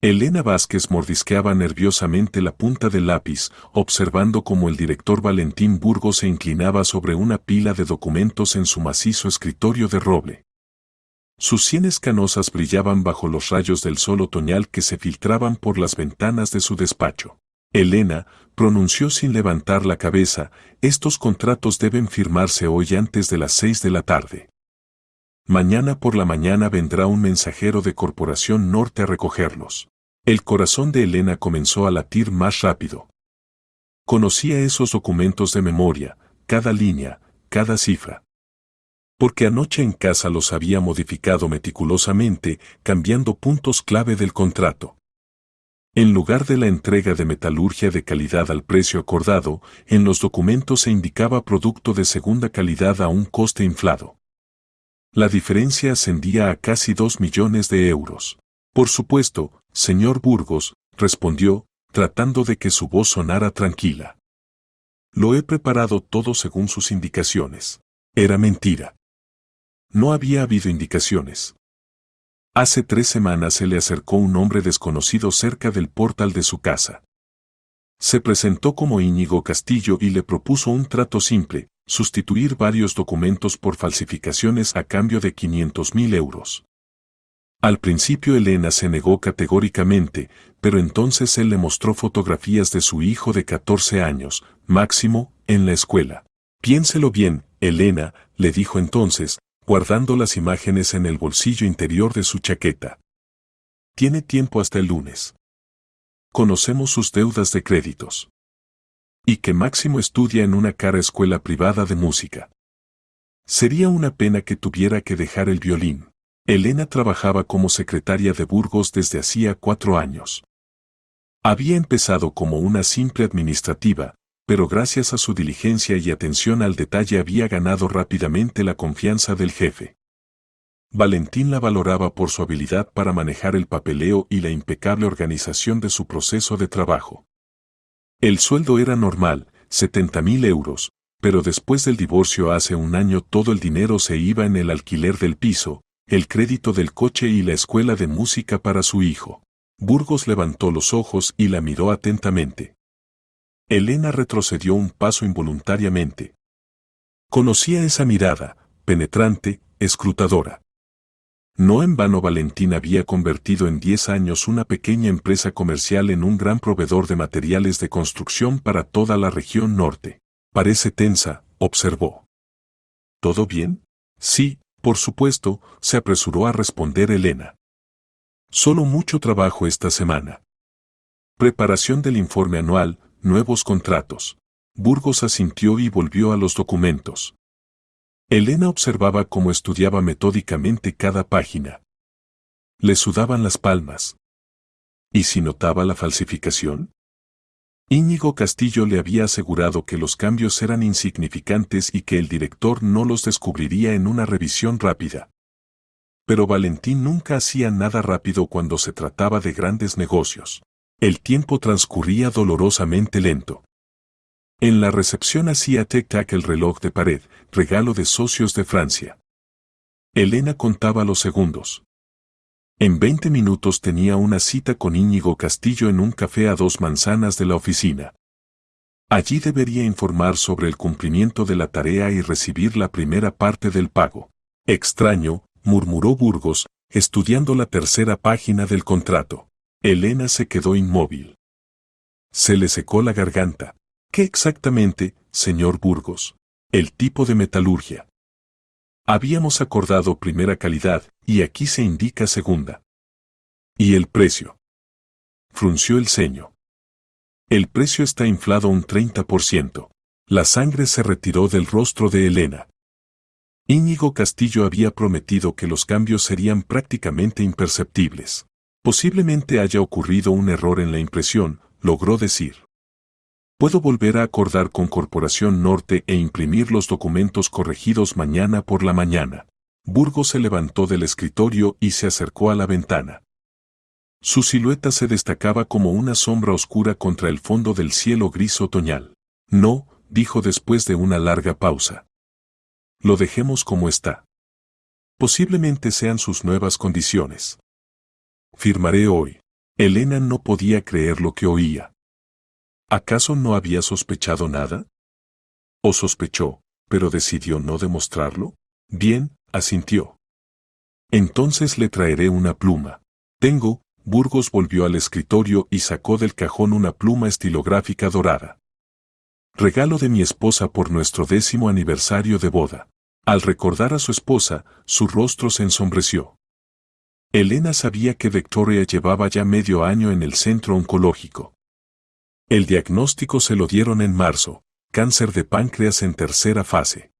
Elena Vázquez mordisqueaba nerviosamente la punta del lápiz, observando cómo el director Valentín Burgos se inclinaba sobre una pila de documentos en su macizo escritorio de roble. Sus sienes canosas brillaban bajo los rayos del sol otoñal que se filtraban por las ventanas de su despacho. Elena, pronunció sin levantar la cabeza, estos contratos deben firmarse hoy antes de las 6 de la tarde. Mañana por la mañana vendrá un mensajero de Corporación Norte a recogerlos. El corazón de Elena comenzó a latir más rápido. Conocía esos documentos de memoria, cada línea, cada cifra. Porque anoche en casa los había modificado meticulosamente, cambiando puntos clave del contrato. En lugar de la entrega de metalurgia de calidad al precio acordado, en los documentos se indicaba producto de segunda calidad a un coste inflado. La diferencia ascendía a casi 2 millones de euros. Por supuesto, señor Burgos, respondió, tratando de que su voz sonara tranquila. Lo he preparado todo según sus indicaciones. Era mentira. No había habido indicaciones. Hace 3 semanas se le acercó un hombre desconocido cerca del portal de su casa. Se presentó como Íñigo Castillo y le propuso un trato simple, sustituir varios documentos por falsificaciones a cambio de 500.000 euros. Al principio Elena se negó categóricamente, pero entonces él le mostró fotografías de su hijo de 14 años, Máximo, en la escuela. Piénselo bien, Elena, le dijo entonces, guardando las imágenes en el bolsillo interior de su chaqueta. Tiene tiempo hasta el lunes. Conocemos sus deudas de créditos. Y que Máximo estudia en una cara escuela privada de música. Sería una pena que tuviera que dejar el violín. Elena trabajaba como secretaria de Burgos desde hacía 4 años. Había empezado como una simple administrativa, pero gracias a su diligencia y atención al detalle había ganado rápidamente la confianza del jefe. Valentín la valoraba por su habilidad para manejar el papeleo y la impecable organización de su proceso de trabajo. El sueldo era normal, 70.000 euros, pero después del divorcio hace un año todo el dinero se iba en el alquiler del piso, el crédito del coche y la escuela de música para su hijo. Burgos levantó los ojos y la miró atentamente. Elena retrocedió un paso involuntariamente. Conocía esa mirada, penetrante, escrutadora. No en vano Valentín había convertido en 10 años una pequeña empresa comercial en un gran proveedor de materiales de construcción para toda la región norte. Parece tensa, observó. ¿Todo bien? Sí, por supuesto, se apresuró a responder Elena. Solo mucho trabajo esta semana. Preparación del informe anual, nuevos contratos. Burgos asintió y volvió a los documentos. Elena observaba cómo estudiaba metódicamente cada página. Le sudaban las palmas. ¿Y si notaba la falsificación? Íñigo Castillo le había asegurado que los cambios eran insignificantes y que el director no los descubriría en una revisión rápida. Pero Valentín nunca hacía nada rápido cuando se trataba de grandes negocios. El tiempo transcurría dolorosamente lento. En la recepción hacía tic-tac el reloj de pared, regalo de socios de Francia. Elena contaba los segundos. En 20 minutos tenía una cita con Íñigo Castillo en un café a 2 manzanas de la oficina. Allí debería informar sobre el cumplimiento de la tarea y recibir la primera parte del pago. Extraño, murmuró Burgos, estudiando la tercera página del contrato. Elena se quedó inmóvil. Se le secó la garganta. ¿Qué exactamente, señor Burgos? El tipo de metalurgia. Habíamos acordado primera calidad, y aquí se indica segunda. ¿Y el precio? Frunció el ceño. El precio está inflado un 30%. La sangre se retiró del rostro de Elena. Íñigo Castillo había prometido que los cambios serían prácticamente imperceptibles. Posiblemente haya ocurrido un error en la impresión, logró decir. Puedo volver a acordar con Corporación Norte e imprimir los documentos corregidos mañana por la mañana. Burgos se levantó del escritorio y se acercó a la ventana. Su silueta se destacaba como una sombra oscura contra el fondo del cielo gris otoñal. No, dijo después de una larga pausa. Lo dejemos como está. Posiblemente sean sus nuevas condiciones. Firmaré hoy. Elena no podía creer lo que oía. ¿Acaso no había sospechado nada? ¿O sospechó, pero decidió no demostrarlo? Bien, asintió. Entonces le traeré una pluma. Tengo. Burgos volvió al escritorio y sacó del cajón una pluma estilográfica dorada. Regalo de mi esposa por nuestro 10º aniversario de boda. Al recordar a su esposa, su rostro se ensombreció. Elena sabía que Victoria llevaba ya medio año en el centro oncológico. El diagnóstico se lo dieron en marzo, cáncer de páncreas en tercera fase.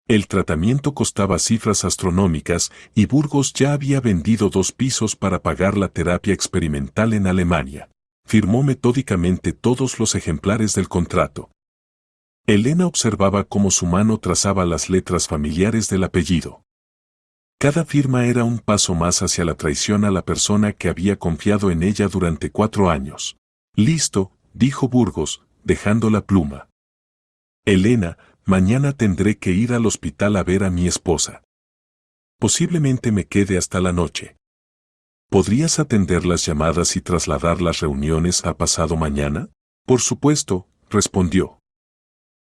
El tratamiento costaba cifras astronómicas y Burgos ya había vendido 2 pisos para pagar la terapia experimental en Alemania. Firmó metódicamente todos los ejemplares del contrato. Elena observaba cómo su mano trazaba las letras familiares del apellido. Cada firma era un paso más hacia la traición a la persona que había confiado en ella durante 4 años. Listo, dijo Burgos, dejando la pluma. Elena, mañana tendré que ir al hospital a ver a mi esposa. Posiblemente me quede hasta la noche. ¿Podrías atender las llamadas y trasladar las reuniones a pasado mañana? Por supuesto, respondió.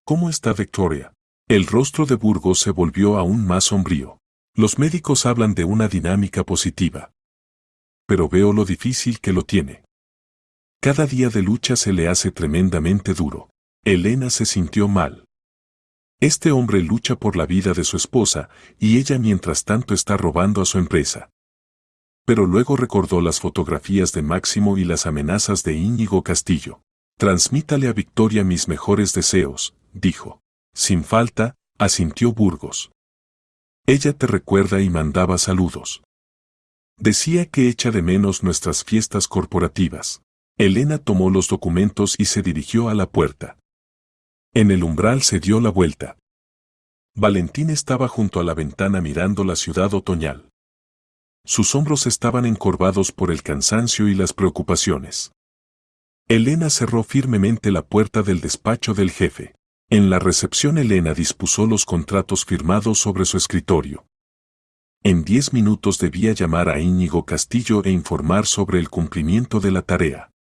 ¿Cómo está Victoria? El rostro de Burgos se volvió aún más sombrío. Los médicos hablan de una dinámica positiva. Pero veo lo difícil que lo tiene. Cada día de lucha se le hace tremendamente duro. Elena se sintió mal. Este hombre lucha por la vida de su esposa, y ella mientras tanto está robando a su empresa. Pero luego recordó las fotografías de Máximo y las amenazas de Íñigo Castillo. Transmítale a Victoria mis mejores deseos, dijo. Sin falta, asintió Burgos. Ella te recuerda y mandaba saludos. Decía que echa de menos nuestras fiestas corporativas. Elena tomó los documentos y se dirigió a la puerta. En el umbral se dio la vuelta. Valentín estaba junto a la ventana mirando la ciudad otoñal. Sus hombros estaban encorvados por el cansancio y las preocupaciones. Elena cerró firmemente la puerta del despacho del jefe. En la recepción Elena dispuso los contratos firmados sobre su escritorio. En 10 minutos debía llamar a Íñigo Castillo e informar sobre el cumplimiento de la tarea.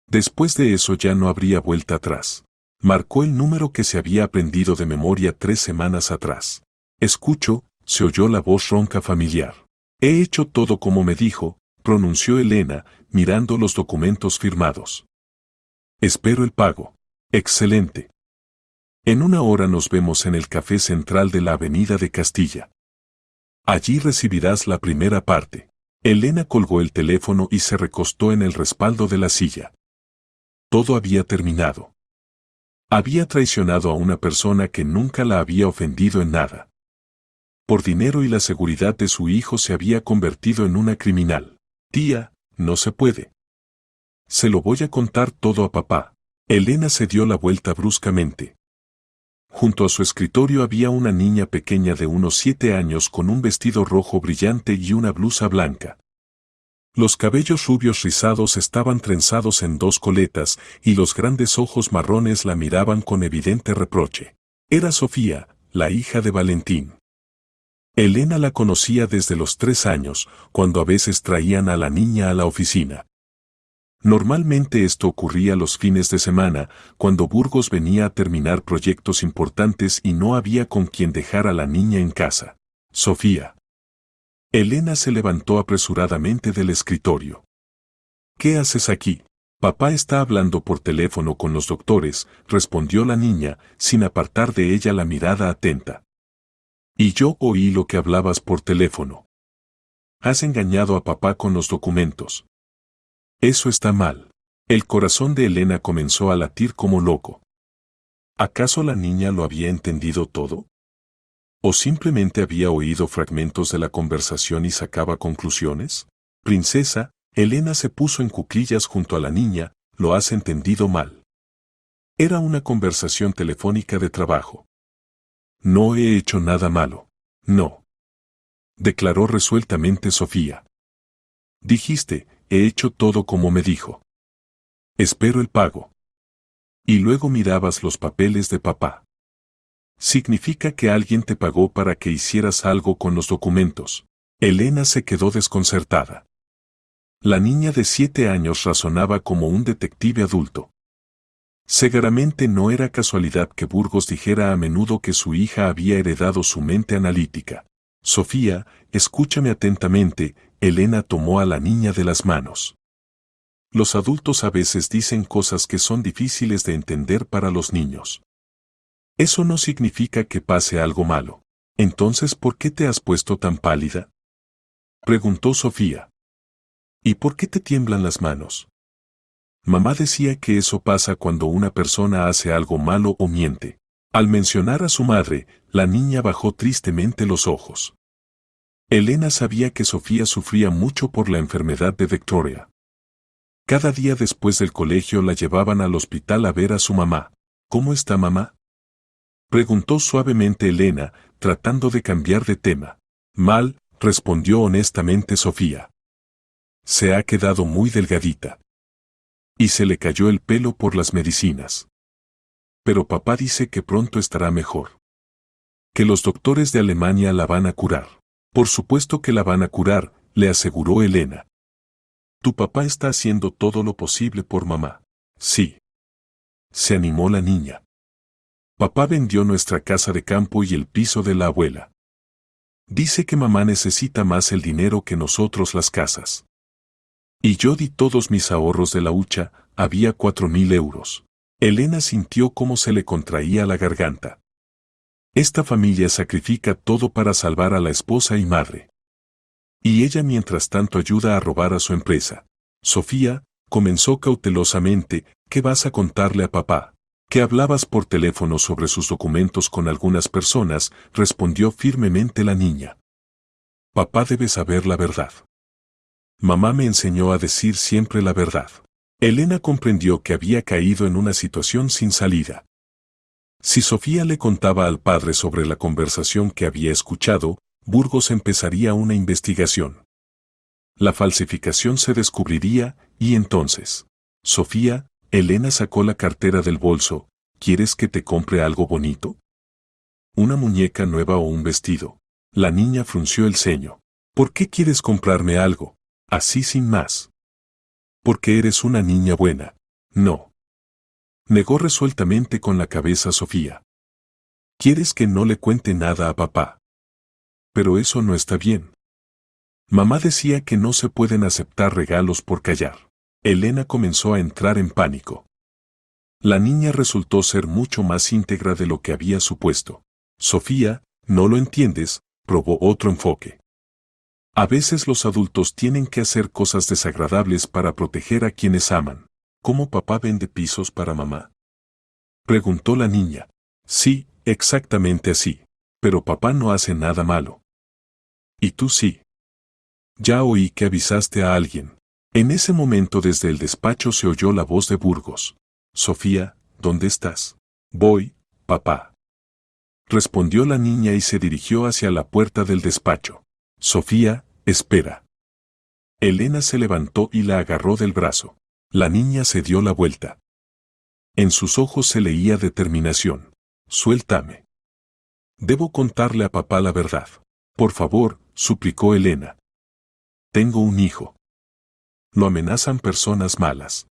Después de eso ya no habría vuelta atrás. Marcó el número que se había aprendido de memoria 3 semanas atrás. Escucho, se oyó la voz ronca familiar. He hecho todo como me dijo, pronunció Elena, mirando los documentos firmados. Espero el pago. Excelente. En 1 hora nos vemos en el café central de la Avenida de Castilla. Allí recibirás la primera parte. Elena colgó el teléfono y se recostó en el respaldo de la silla. Todo había terminado. Había traicionado a una persona que nunca la había ofendido en nada. Por dinero y la seguridad de su hijo se había convertido en una criminal. Tía, no se puede. Se lo voy a contar todo a papá. Elena se dio la vuelta bruscamente. Junto a su escritorio había una niña pequeña de unos 7 años con un vestido rojo brillante y una blusa blanca. Los cabellos rubios rizados estaban trenzados en 2 coletas y los grandes ojos marrones la miraban con evidente reproche. Era Sofía, la hija de Valentín. Elena la conocía desde los 3 años, cuando a veces traían a la niña a la oficina. Normalmente esto ocurría los fines de semana, cuando Burgos venía a terminar proyectos importantes y no había con quien dejar a la niña en casa. Sofía. Elena se levantó apresuradamente del escritorio. ¿Qué haces aquí? Papá está hablando por teléfono con los doctores, respondió la niña, sin apartar de ella la mirada atenta. Y yo oí lo que hablabas por teléfono. Has engañado a papá con los documentos. Eso está mal. El corazón de Elena comenzó a latir como loco. ¿Acaso la niña lo había entendido todo? ¿O simplemente había oído fragmentos de la conversación y sacaba conclusiones? Princesa, Elena se puso en cuclillas junto a la niña, lo has entendido mal. Era una conversación telefónica de trabajo. No he hecho nada malo. No. Declaró resueltamente Sofía. Dijiste, he hecho todo como me dijo. Espero el pago. Y luego mirabas los papeles de papá. Significa que alguien te pagó para que hicieras algo con los documentos. Elena se quedó desconcertada. La niña de 7 años razonaba como un detective adulto. Seguramente no era casualidad que Burgos dijera a menudo que su hija había heredado su mente analítica. Sofía, escúchame atentamente, Elena tomó a la niña de las manos. Los adultos a veces dicen cosas que son difíciles de entender para los niños. Eso no significa que pase algo malo. Entonces, ¿por qué te has puesto tan pálida?, preguntó Sofía. ¿Y por qué te tiemblan las manos? Mamá decía que eso pasa cuando una persona hace algo malo o miente. Al mencionar a su madre, la niña bajó tristemente los ojos. Elena sabía que Sofía sufría mucho por la enfermedad de Victoria. Cada día después del colegio la llevaban al hospital a ver a su mamá. ¿Cómo está mamá?, preguntó suavemente Elena, tratando de cambiar de tema. Mal, respondió honestamente Sofía. Se ha quedado muy delgadita. Y se le cayó el pelo por las medicinas. Pero papá dice que pronto estará mejor. Que los doctores de Alemania la van a curar. Por supuesto que la van a curar, le aseguró Elena. Tu papá está haciendo todo lo posible por mamá. Sí. Se animó la niña. Papá vendió nuestra casa de campo y el piso de la abuela. Dice que mamá necesita más el dinero que nosotros las casas. Y yo di todos mis ahorros de la hucha, había 4.000 euros. Elena sintió cómo se le contraía la garganta. Esta familia sacrifica todo para salvar a la esposa y madre. Y ella mientras tanto ayuda a robar a su empresa. Sofía, comenzó cautelosamente, ¿qué vas a contarle a papá? Que hablabas por teléfono sobre sus documentos con algunas personas, respondió firmemente la niña. Papá debe saber la verdad. Mamá me enseñó a decir siempre la verdad. Elena comprendió que había caído en una situación sin salida. Si Sofía le contaba al padre sobre la conversación que había escuchado, Burgos empezaría una investigación. La falsificación se descubriría, y entonces. Sofía, Elena sacó la cartera del bolso. ¿Quieres que te compre algo bonito? ¿Una muñeca nueva o un vestido? La niña frunció el ceño. ¿Por qué quieres comprarme algo? Así sin más. Porque eres una niña buena. No. Negó resueltamente con la cabeza Sofía. ¿Quieres que no le cuente nada a papá? Pero eso no está bien. Mamá decía que no se pueden aceptar regalos por callar. Elena comenzó a entrar en pánico. La niña resultó ser mucho más íntegra de lo que había supuesto. Sofía, no lo entiendes, probó otro enfoque. A veces los adultos tienen que hacer cosas desagradables para proteger a quienes aman. ¿Cómo papá vende pisos para mamá?, preguntó la niña. Sí, exactamente así. Pero papá no hace nada malo. Y tú sí. Ya oí que avisaste a alguien. En ese momento desde el despacho se oyó la voz de Burgos. Sofía, ¿dónde estás? Voy, papá. Respondió la niña y se dirigió hacia la puerta del despacho. Sofía, espera. Elena se levantó y la agarró del brazo. La niña se dio la vuelta. En sus ojos se leía determinación. Suéltame. Debo contarle a papá la verdad. Por favor, suplicó Elena. Tengo un hijo. Lo amenazan personas malas.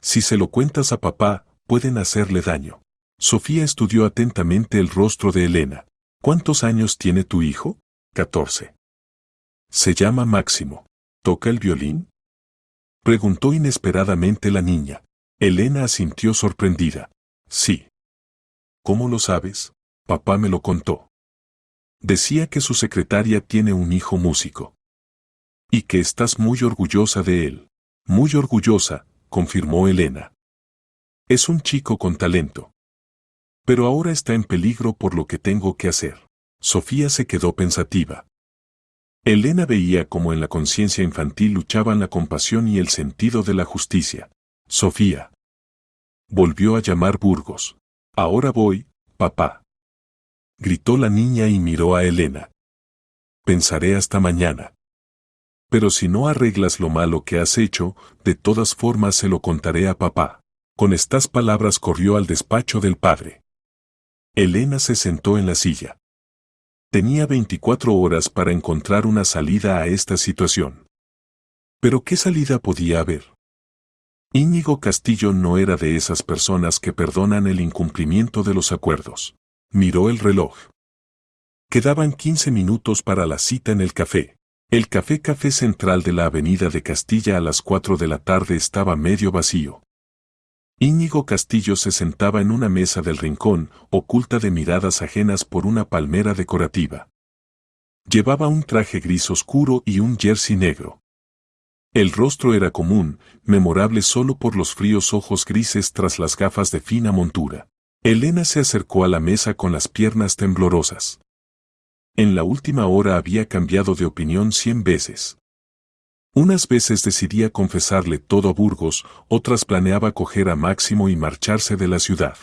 Si se lo cuentas a papá, pueden hacerle daño. Sofía estudió atentamente el rostro de Elena. ¿Cuántos años tiene tu hijo? 14. Se llama Máximo. ¿Toca el violín?, preguntó inesperadamente la niña. Elena asintió sorprendida. Sí. ¿Cómo lo sabes? Papá me lo contó. Decía que su secretaria tiene un hijo músico. Y que estás muy orgullosa de él. Muy orgullosa, confirmó Elena. Es un chico con talento. Pero ahora está en peligro por lo que tengo que hacer. Sofía se quedó pensativa. Elena veía cómo en la conciencia infantil luchaban la compasión y el sentido de la justicia. Sofía. Volvió a llamar Burgos. Ahora voy, papá. Gritó la niña y miró a Elena. Pensaré hasta mañana. Pero si no arreglas lo malo que has hecho, de todas formas se lo contaré a papá. Con estas palabras corrió al despacho del padre. Elena se sentó en la silla. Tenía 24 horas para encontrar una salida a esta situación. Pero ¿qué salida podía haber? Íñigo Castillo no era de esas personas que perdonan el incumplimiento de los acuerdos. Miró el reloj. Quedaban 15 minutos para la cita en el café. El café central de la avenida de Castilla a las 4 de la tarde estaba medio vacío. Íñigo Castillo se sentaba en una mesa del rincón, oculta de miradas ajenas por una palmera decorativa. Llevaba un traje gris oscuro y un jersey negro. El rostro era común, memorable solo por los fríos ojos grises tras las gafas de fina montura. Elena se acercó a la mesa con las piernas temblorosas. En la última hora había cambiado de opinión 100 veces. Unas veces decidía confesarle todo a Burgos, otras planeaba coger a Máximo y marcharse de la ciudad.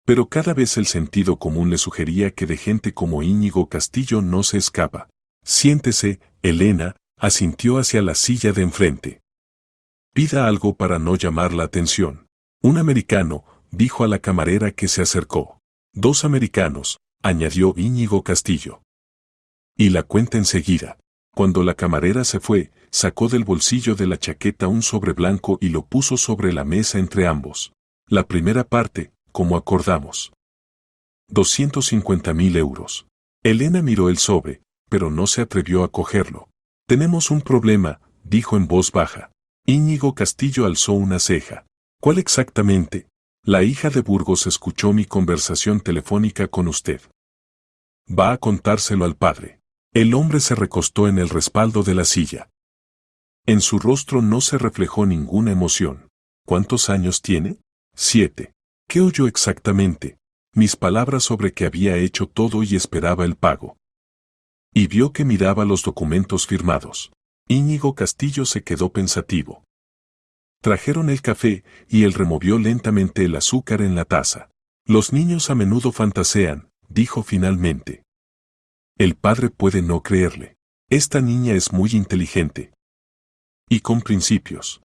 Pero cada vez el sentido común le sugería que de gente como Íñigo Castillo no se escapa. Siéntese, Elena, asintió hacia la silla de enfrente. Pida algo para no llamar la atención. Un americano, dijo a la camarera que se acercó. 2 americanos, añadió Íñigo Castillo. Y la cuenta enseguida. Cuando la camarera se fue, sacó del bolsillo de la chaqueta un sobre blanco y lo puso sobre la mesa entre ambos. La primera parte, como acordamos. 250.000 euros. Elena miró el sobre, pero no se atrevió a cogerlo. Tenemos un problema, dijo en voz baja. Íñigo Castillo alzó una ceja. ¿Cuál exactamente? La hija de Burgos escuchó mi conversación telefónica con usted. Va a contárselo al padre. El hombre se recostó en el respaldo de la silla. En su rostro no se reflejó ninguna emoción. ¿Cuántos años tiene? 7. ¿Qué oyó exactamente? Mis palabras sobre que había hecho todo y esperaba el pago. Y vio que miraba los documentos firmados. Íñigo Castillo se quedó pensativo. Trajeron el café y él removió lentamente el azúcar en la taza. Los niños a menudo fantasean, dijo finalmente. El padre puede no creerle. Esta niña es muy inteligente. Y con principios.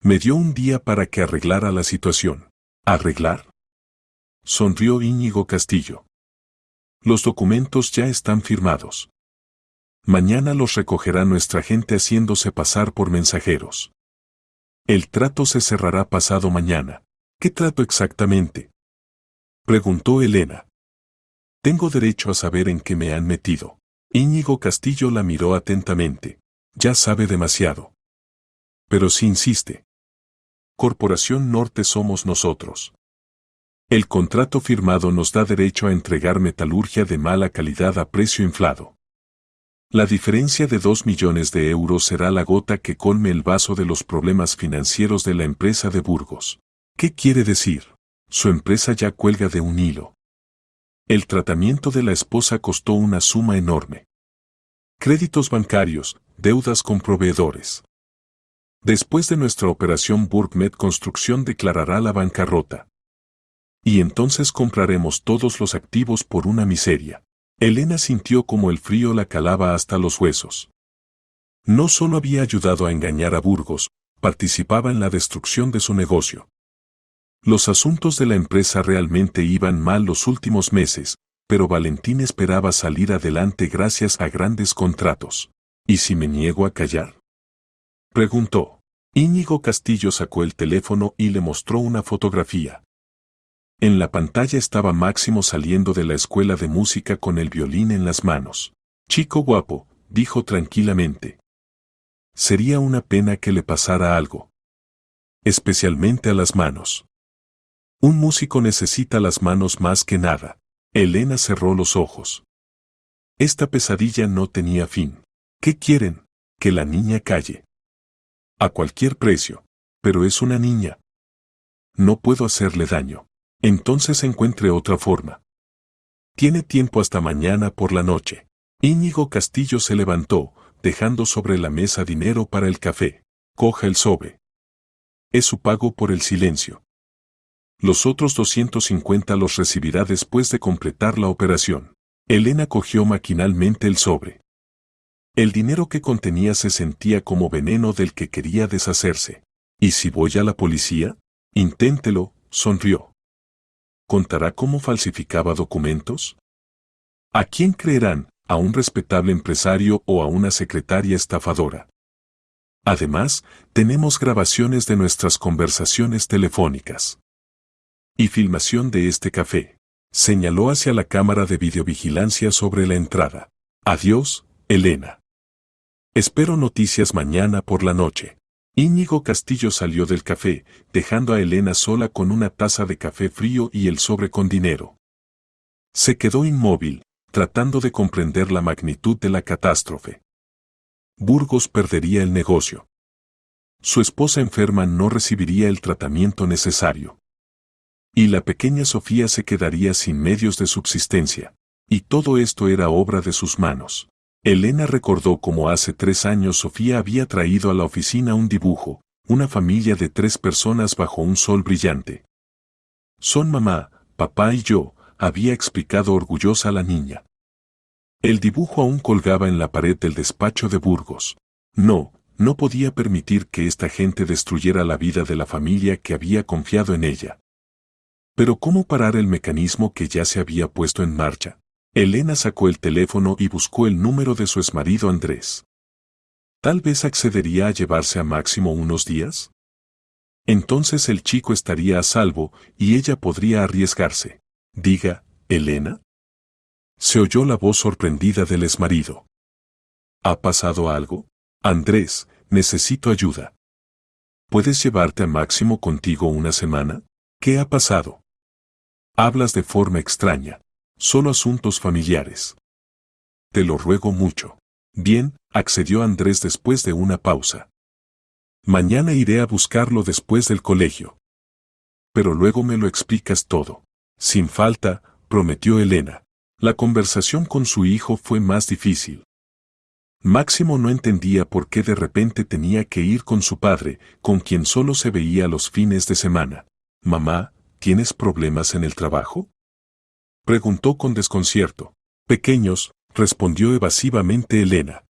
Me dio un día para que arreglara la situación. ¿Arreglar? Sonrió Íñigo Castillo. Los documentos ya están firmados. Mañana los recogerá nuestra gente haciéndose pasar por mensajeros. El trato se cerrará pasado mañana. ¿Qué trato exactamente? Preguntó Elena. Tengo derecho a saber en qué me han metido. Íñigo Castillo la miró atentamente. Ya sabe demasiado. Pero si insiste. Corporación Norte somos nosotros. El contrato firmado nos da derecho a entregar metalurgia de mala calidad a precio inflado. La diferencia de 2 millones de euros será la gota que colme el vaso de los problemas financieros de la empresa de Burgos. ¿Qué quiere decir? Su empresa ya cuelga de un hilo. El tratamiento de la esposa costó una suma enorme. Créditos bancarios, deudas con proveedores. Después de nuestra operación Burgmed Construcción declarará la bancarrota. Y entonces compraremos todos los activos por una miseria. Elena sintió como el frío la calaba hasta los huesos. No solo había ayudado a engañar a Burgos, participaba en la destrucción de su negocio. Los asuntos de la empresa realmente iban mal los últimos meses, pero Valentín esperaba salir adelante gracias a grandes contratos. ¿Y si me niego a callar? Preguntó. Íñigo Castillo sacó el teléfono y le mostró una fotografía. En la pantalla estaba Máximo saliendo de la escuela de música con el violín en las manos. Chico guapo, dijo tranquilamente. Sería una pena que le pasara algo. Especialmente a las manos. Un músico necesita las manos más que nada. Elena cerró los ojos. Esta pesadilla no tenía fin. ¿Qué quieren? Que la niña calle. A cualquier precio. Pero es una niña. No puedo hacerle daño. Entonces encuentre otra forma. Tiene tiempo hasta mañana por la noche. Íñigo Castillo se levantó, dejando sobre la mesa dinero para el café. Coja el sobre. Es su pago por el silencio. Los otros 250 los recibirá después de completar la operación. Elena cogió maquinalmente el sobre. El dinero que contenía se sentía como veneno del que quería deshacerse. ¿Y si voy a la policía? Inténtelo, sonrió. ¿Contará cómo falsificaba documentos? ¿A quién creerán? ¿A un respetable empresario o a una secretaria estafadora? Además, tenemos grabaciones de nuestras conversaciones telefónicas. Y filmación de este café. Señaló hacia la cámara de videovigilancia sobre la entrada. Adiós, Elena. Espero noticias mañana por la noche. Íñigo Castillo salió del café, dejando a Elena sola con una taza de café frío y el sobre con dinero. Se quedó inmóvil, tratando de comprender la magnitud de la catástrofe. Burgos perdería el negocio. Su esposa enferma no recibiría el tratamiento necesario. Y la pequeña Sofía se quedaría sin medios de subsistencia. Y todo esto era obra de sus manos. Elena recordó cómo hace 3 años Sofía había traído a la oficina un dibujo, una familia de 3 personas bajo un sol brillante. Son mamá, papá y yo, había explicado orgullosa la niña. El dibujo aún colgaba en la pared del despacho de Burgos. No podía permitir que esta gente destruyera la vida de la familia que había confiado en ella. Pero ¿cómo parar el mecanismo que ya se había puesto en marcha? Elena sacó el teléfono y buscó el número de su exmarido Andrés. ¿Tal vez accedería a llevarse a Máximo unos días? Entonces el chico estaría a salvo y ella podría arriesgarse. Diga, Elena. Se oyó la voz sorprendida del exmarido. ¿Ha pasado algo? Andrés, necesito ayuda. ¿Puedes llevarte a Máximo contigo una semana? ¿Qué ha pasado? Hablas de forma extraña. Solo asuntos familiares. Te lo ruego mucho. Bien, accedió Andrés después de una pausa. Mañana iré a buscarlo después del colegio. Pero luego me lo explicas todo. Sin falta, prometió Elena. La conversación con su hijo fue más difícil. Máximo no entendía por qué de repente tenía que ir con su padre, con quien solo se veía los fines de semana. Mamá, ¿tienes problemas en el trabajo? Preguntó con desconcierto. Pequeños, respondió evasivamente Elena.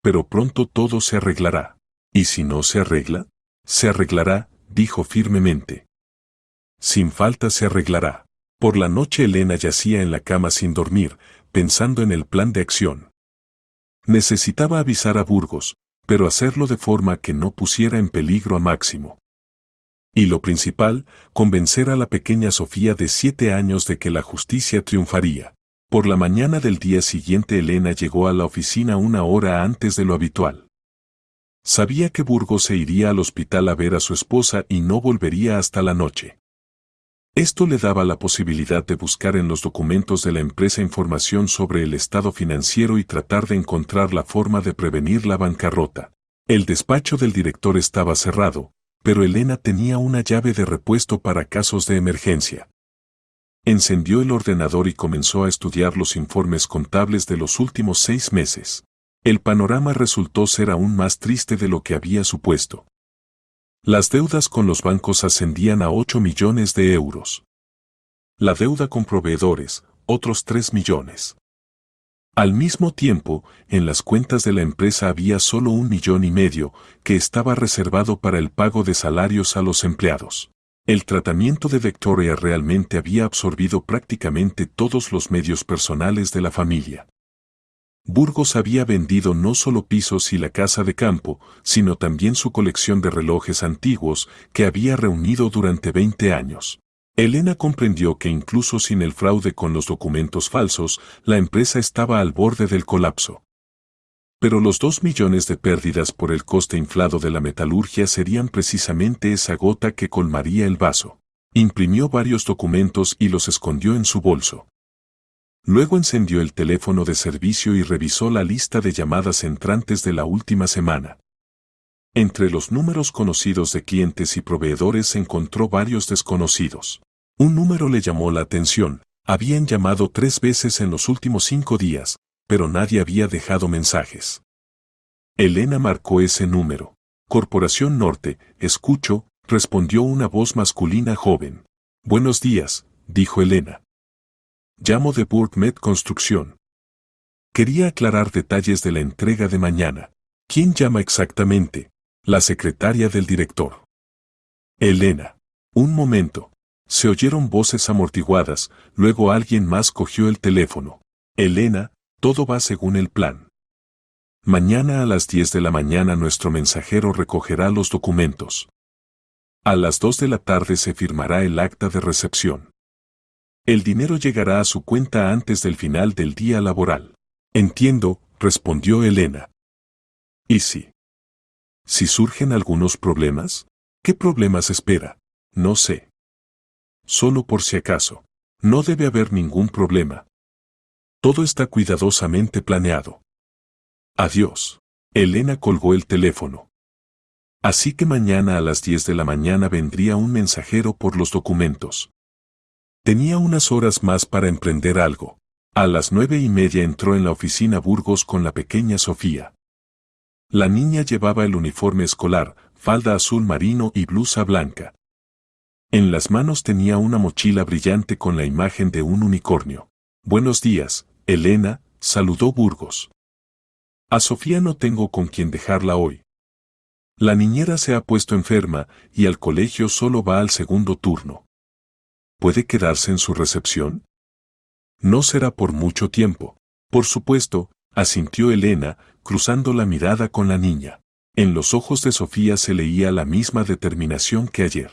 Pero pronto todo se arreglará. ¿Y si no se arregla? Se arreglará, dijo firmemente. Sin falta se arreglará. Por la noche Elena yacía en la cama sin dormir, pensando en el plan de acción. Necesitaba avisar a Burgos, pero hacerlo de forma que no pusiera en peligro a Máximo. Y lo principal, convencer a la pequeña Sofía de 7 años de que la justicia triunfaría. Por la mañana del día siguiente Elena llegó a la oficina 1 hora antes de lo habitual. Sabía que Burgos se iría al hospital a ver a su esposa y no volvería hasta la noche. Esto le daba la posibilidad de buscar en los documentos de la empresa información sobre el estado financiero y tratar de encontrar la forma de prevenir la bancarrota. El despacho del director estaba cerrado, pero Elena tenía una llave de repuesto para casos de emergencia. Encendió el ordenador y comenzó a estudiar los informes contables de los últimos 6 meses. El panorama resultó ser aún más triste de lo que había supuesto. Las deudas con los bancos ascendían a 8 millones de euros. La deuda con proveedores, otros 3 millones. Al mismo tiempo, en las cuentas de la empresa había solo 1,5 millones, que estaba reservado para el pago de salarios a los empleados. El tratamiento de Victoria realmente había absorbido prácticamente todos los medios personales de la familia. Burgos había vendido no solo pisos y la casa de campo, sino también su colección de relojes antiguos que había reunido durante 20 años. Elena comprendió que incluso sin el fraude con los documentos falsos, la empresa estaba al borde del colapso. Pero los 2 millones de pérdidas por el coste inflado de la metalurgia serían precisamente esa gota que colmaría el vaso. Imprimió varios documentos y los escondió en su bolso. Luego encendió el teléfono de servicio y revisó la lista de llamadas entrantes de la última semana. Entre los números conocidos de clientes y proveedores encontró varios desconocidos. Un número le llamó la atención. Habían llamado 3 veces en los últimos 5 días, pero nadie había dejado mensajes. Elena marcó ese número. Corporación Norte, escucho, respondió una voz masculina joven. Buenos días, dijo Elena. Llamo de Burgmet Construcción. Quería aclarar detalles de la entrega de mañana. ¿Quién llama exactamente? La secretaria del director. Elena. Un momento. Se oyeron voces amortiguadas, luego alguien más cogió el teléfono. Elena, todo va según el plan. Mañana a las 10 de la mañana nuestro mensajero recogerá los documentos. A las 2 de la tarde se firmará el acta de recepción. El dinero llegará a su cuenta antes del final del día laboral. Entiendo, respondió Elena. ¿Y si surgen algunos problemas? ¿Qué problemas espera? No sé. Solo por si acaso. No debe haber ningún problema. Todo está cuidadosamente planeado. Adiós. Elena colgó el teléfono. Así que mañana a las 10 de la mañana vendría un mensajero por los documentos. Tenía unas horas más para emprender algo. A las 9:30 entró en la oficina Burgos con la pequeña Sofía. La niña llevaba el uniforme escolar, falda azul marino y blusa blanca. En las manos tenía una mochila brillante con la imagen de un unicornio. Buenos días, Elena, saludó Burgos. A Sofía no tengo con quien dejarla hoy. La niñera se ha puesto enferma y al colegio solo va al segundo turno. ¿Puede quedarse en su recepción? No será por mucho tiempo. Por supuesto, asintió Elena, cruzando la mirada con la niña. En los ojos de Sofía se leía la misma determinación que ayer.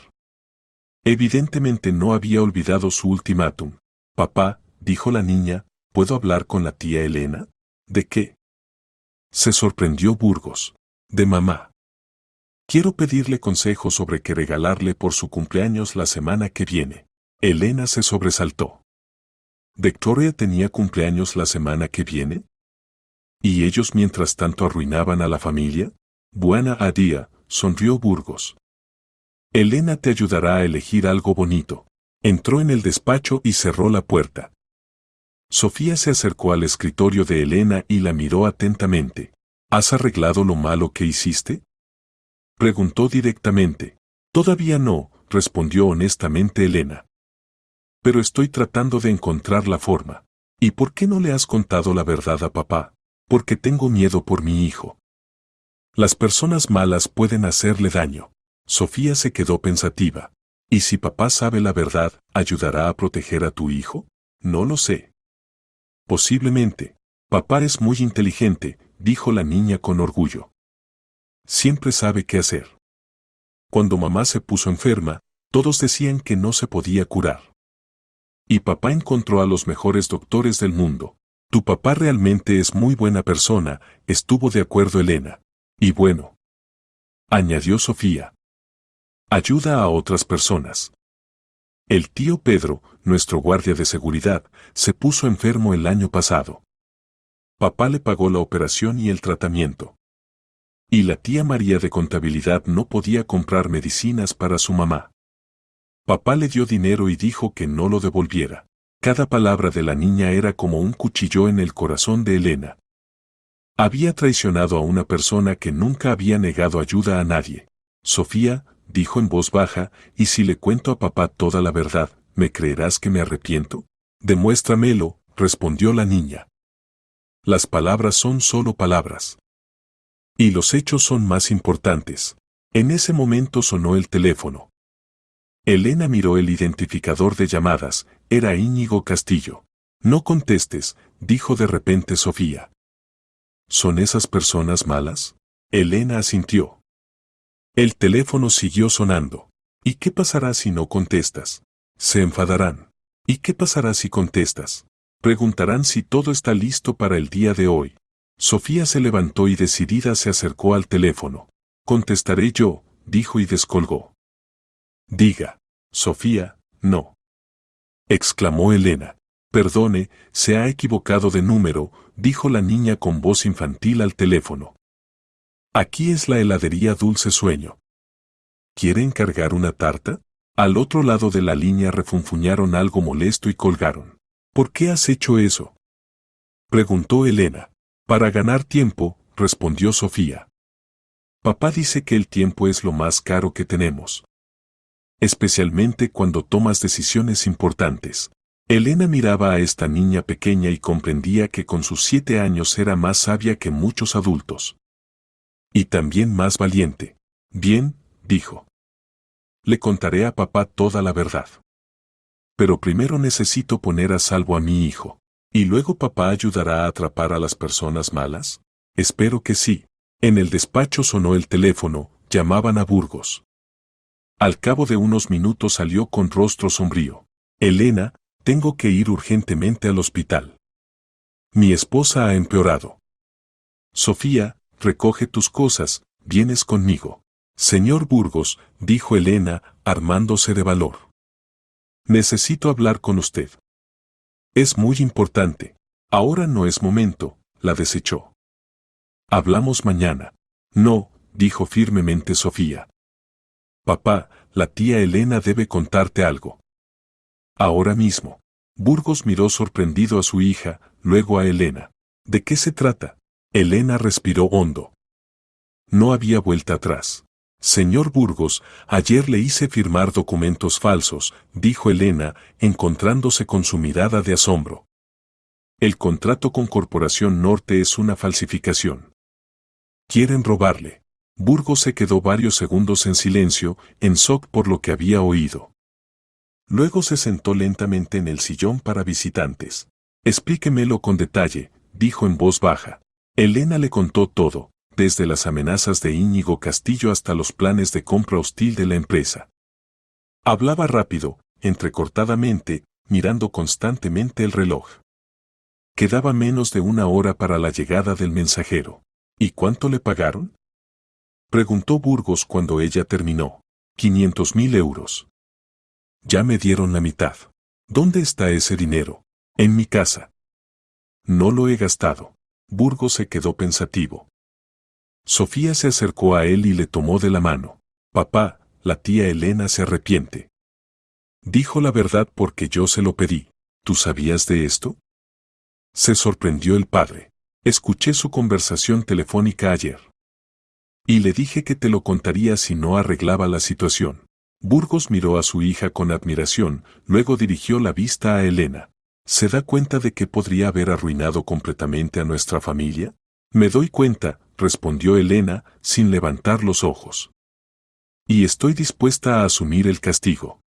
Evidentemente no había olvidado su ultimátum. Papá, dijo la niña, ¿puedo hablar con la tía Elena? ¿De qué? Se sorprendió Burgos. De mamá. Quiero pedirle consejo sobre qué regalarle por su cumpleaños la semana que viene. Elena se sobresaltó. ¿Victoria tenía cumpleaños la semana que viene? ¿Y ellos mientras tanto arruinaban a la familia? Buena día, sonrió Burgos. Elena te ayudará a elegir algo bonito. Entró en el despacho y cerró la puerta. Sofía se acercó al escritorio de Elena y la miró atentamente. ¿Has arreglado lo malo que hiciste? Preguntó directamente. Todavía no, respondió honestamente Elena. Pero estoy tratando de encontrar la forma. ¿Y por qué no le has contado la verdad a papá? Porque tengo miedo por mi hijo. Las personas malas pueden hacerle daño. Sofía se quedó pensativa. ¿Y si papá sabe la verdad, ayudará a proteger a tu hijo? No lo sé. Posiblemente. Papá es muy inteligente, dijo la niña con orgullo. Siempre sabe qué hacer. Cuando mamá se puso enferma, todos decían que no se podía curar. Y papá encontró a los mejores doctores del mundo. Tu papá realmente es muy buena persona, estuvo de acuerdo Elena. Y bueno, añadió Sofía. Ayuda a otras personas. El tío Pedro, nuestro guardia de seguridad, se puso enfermo el año pasado. Papá le pagó la operación y el tratamiento. Y la tía María de contabilidad no podía comprar medicinas para su mamá. Papá le dio dinero y dijo que no lo devolviera. Cada palabra de la niña era como un cuchillo en el corazón de Elena. Había traicionado a una persona que nunca había negado ayuda a nadie. Sofía, dijo en voz baja, ¿y si le cuento a papá toda la verdad, me creerás que me arrepiento? Demuéstramelo, respondió la niña. Las palabras son solo palabras. Y los hechos son más importantes. En ese momento sonó el teléfono. Elena miró el identificador de llamadas, era Íñigo Castillo. No contestes, dijo de repente Sofía. ¿Son esas personas malas? Elena asintió. El teléfono siguió sonando. ¿Y qué pasará si no contestas? Se enfadarán. ¿Y qué pasará si contestas? Preguntarán si todo está listo para el día de hoy. Sofía se levantó y decidida se acercó al teléfono. Contestaré yo, dijo y descolgó. Diga, Sofía, no. Exclamó Elena. Perdone, se ha equivocado de número, dijo la niña con voz infantil al teléfono. Aquí es la heladería Dulce Sueño. ¿Quiere encargar una tarta? Al otro lado de la línea refunfuñaron algo molesto y colgaron. ¿Por qué has hecho eso? Preguntó Elena. Para ganar tiempo, respondió Sofía. Papá dice que el tiempo es lo más caro que tenemos. Especialmente cuando tomas decisiones importantes. Elena miraba a esta niña pequeña y comprendía que con sus 7 años era más sabia que muchos adultos. Y también más valiente. Bien, dijo. Le contaré a papá toda la verdad. Pero primero necesito poner a salvo a mi hijo. ¿Y luego papá ayudará a atrapar a las personas malas? Espero que sí. En el despacho sonó el teléfono, llamaban a Burgos. Al cabo de unos minutos salió con rostro sombrío. Elena, tengo que ir urgentemente al hospital. Mi esposa ha empeorado. Sofía, recoge tus cosas, vienes conmigo. Señor Burgos, dijo Elena, armándose de valor. Necesito hablar con usted. Es muy importante. Ahora no es momento, la desechó. Hablamos mañana. No, dijo firmemente Sofía. Papá, la tía Elena debe contarte algo. Ahora mismo. Burgos miró sorprendido a su hija, luego a Elena. ¿De qué se trata? Elena respiró hondo. No había vuelta atrás. Señor Burgos, ayer le hice firmar documentos falsos, dijo Elena, encontrándose con su mirada de asombro. El contrato con Corporación Norte es una falsificación. Quieren robarle. Burgos se quedó varios segundos en silencio, en shock por lo que había oído. Luego se sentó lentamente en el sillón para visitantes. Explíquemelo con detalle, dijo en voz baja. Elena le contó todo, desde las amenazas de Íñigo Castillo hasta los planes de compra hostil de la empresa. Hablaba rápido, entrecortadamente, mirando constantemente el reloj. Quedaba menos de una hora para la llegada del mensajero. ¿Y cuánto le pagaron? Preguntó Burgos cuando ella terminó. 500.000 euros. Ya me dieron la mitad. ¿Dónde está ese dinero? En mi casa. No lo he gastado. Burgos se quedó pensativo. Sofía se acercó a él y le tomó de la mano. Papá, la tía Elena se arrepiente. Dijo la verdad porque yo se lo pedí. ¿Tú sabías de esto? Se sorprendió el padre. Escuché su conversación telefónica ayer. Y le dije que te lo contaría si no arreglaba la situación. Burgos miró a su hija con admiración, luego dirigió la vista a Elena. ¿Se da cuenta de que podría haber arruinado completamente a nuestra familia? Me doy cuenta, respondió Elena, sin levantar los ojos. Y estoy dispuesta a asumir el castigo.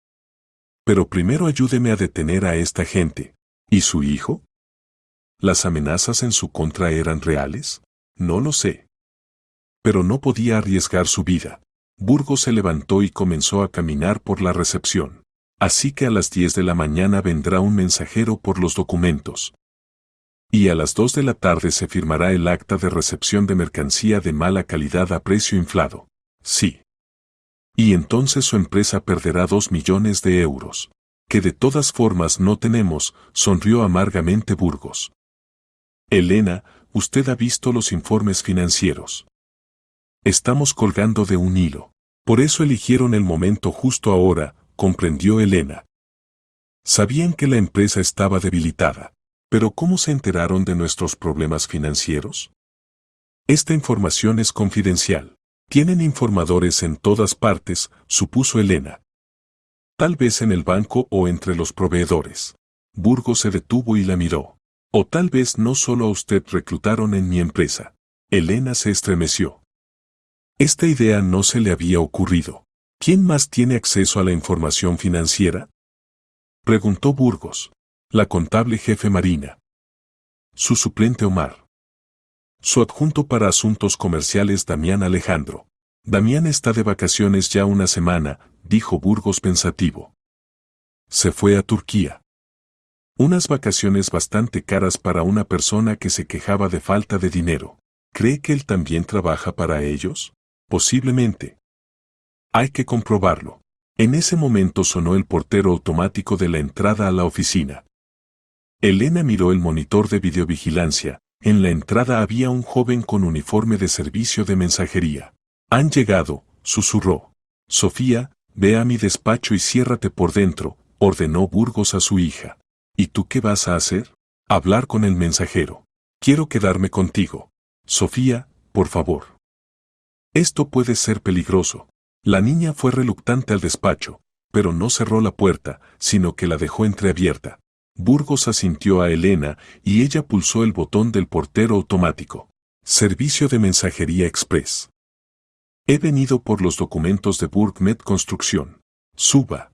Pero primero ayúdeme a detener a esta gente. ¿Y su hijo? ¿Las amenazas en su contra eran reales? No lo sé. Pero no podía arriesgar su vida. Burgos se levantó y comenzó a caminar por la recepción. Así que a las 10 de la mañana vendrá un mensajero por los documentos. Y a las 2 de la tarde se firmará el acta de recepción de mercancía de mala calidad a precio inflado. Sí. Y entonces su empresa perderá 2 millones de euros. Que de todas formas no tenemos, sonrió amargamente Burgos. Elena, usted ha visto los informes financieros. Estamos colgando de un hilo. Por eso eligieron el momento justo ahora, comprendió Elena. Sabían que la empresa estaba debilitada. Pero ¿cómo se enteraron de nuestros problemas financieros? Esta información es confidencial. Tienen informadores en todas partes, supuso Elena. Tal vez en el banco o entre los proveedores. Burgos se detuvo y la miró. O tal vez no solo a usted reclutaron en mi empresa. Elena se estremeció. Esta idea no se le había ocurrido. ¿Quién más tiene acceso a la información financiera? Preguntó Burgos. La contable jefe Marina. Su suplente Omar. Su adjunto para asuntos comerciales Damián Alejandro. Damián está de vacaciones ya una semana, dijo Burgos pensativo. Se fue a Turquía. Unas vacaciones bastante caras para una persona que se quejaba de falta de dinero. ¿Cree que él también trabaja para ellos? Posiblemente. Hay que comprobarlo. En ese momento sonó el portero automático de la entrada a la oficina. Elena miró el monitor de videovigilancia. En la entrada había un joven con uniforme de servicio de mensajería. Han llegado, susurró. Sofía, ve a mi despacho y ciérrate por dentro, ordenó Burgos a su hija. ¿Y tú qué vas a hacer? Hablar con el mensajero. Quiero quedarme contigo. Sofía, por favor. Esto puede ser peligroso. La niña fue reluctante al despacho, pero no cerró la puerta, sino que la dejó entreabierta. Burgos asintió a Elena y ella pulsó el botón del portero automático. Servicio de mensajería express. He venido por los documentos de Burgmed Construcción. Suba.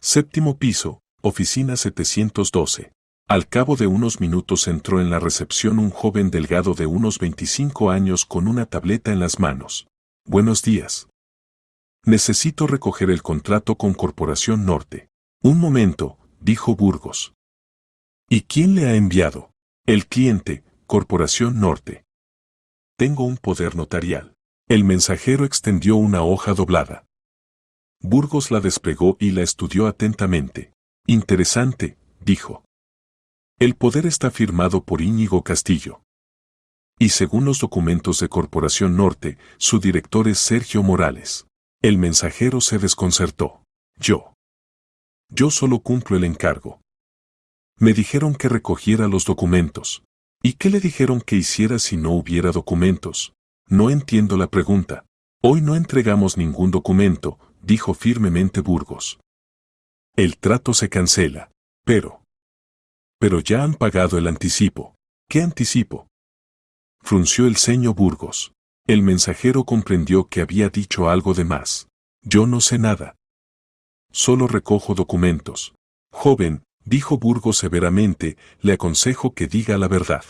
Séptimo piso, oficina 712. Al cabo de unos minutos entró en la recepción un joven delgado de unos 25 años con una tableta en las manos. Buenos días. Necesito recoger el contrato con Corporación Norte. Un momento, dijo Burgos. ¿Y quién le ha enviado? El cliente, Corporación Norte. Tengo un poder notarial. El mensajero extendió una hoja doblada. Burgos la desplegó y la estudió atentamente. Interesante, dijo. El poder está firmado por Íñigo Castillo. Y según los documentos de Corporación Norte, su director es Sergio Morales. El mensajero se desconcertó. Yo solo cumplo el encargo. Me dijeron que recogiera los documentos. ¿Y qué le dijeron que hiciera si no hubiera documentos? No entiendo la pregunta. Hoy no entregamos ningún documento, dijo firmemente Burgos. El trato se cancela. Pero ya han pagado el anticipo. ¿Qué anticipo? Frunció el ceño Burgos. El mensajero comprendió que había dicho algo de más. Yo no sé nada. Solo recojo documentos. Joven, dijo Burgos severamente, le aconsejo que diga la verdad.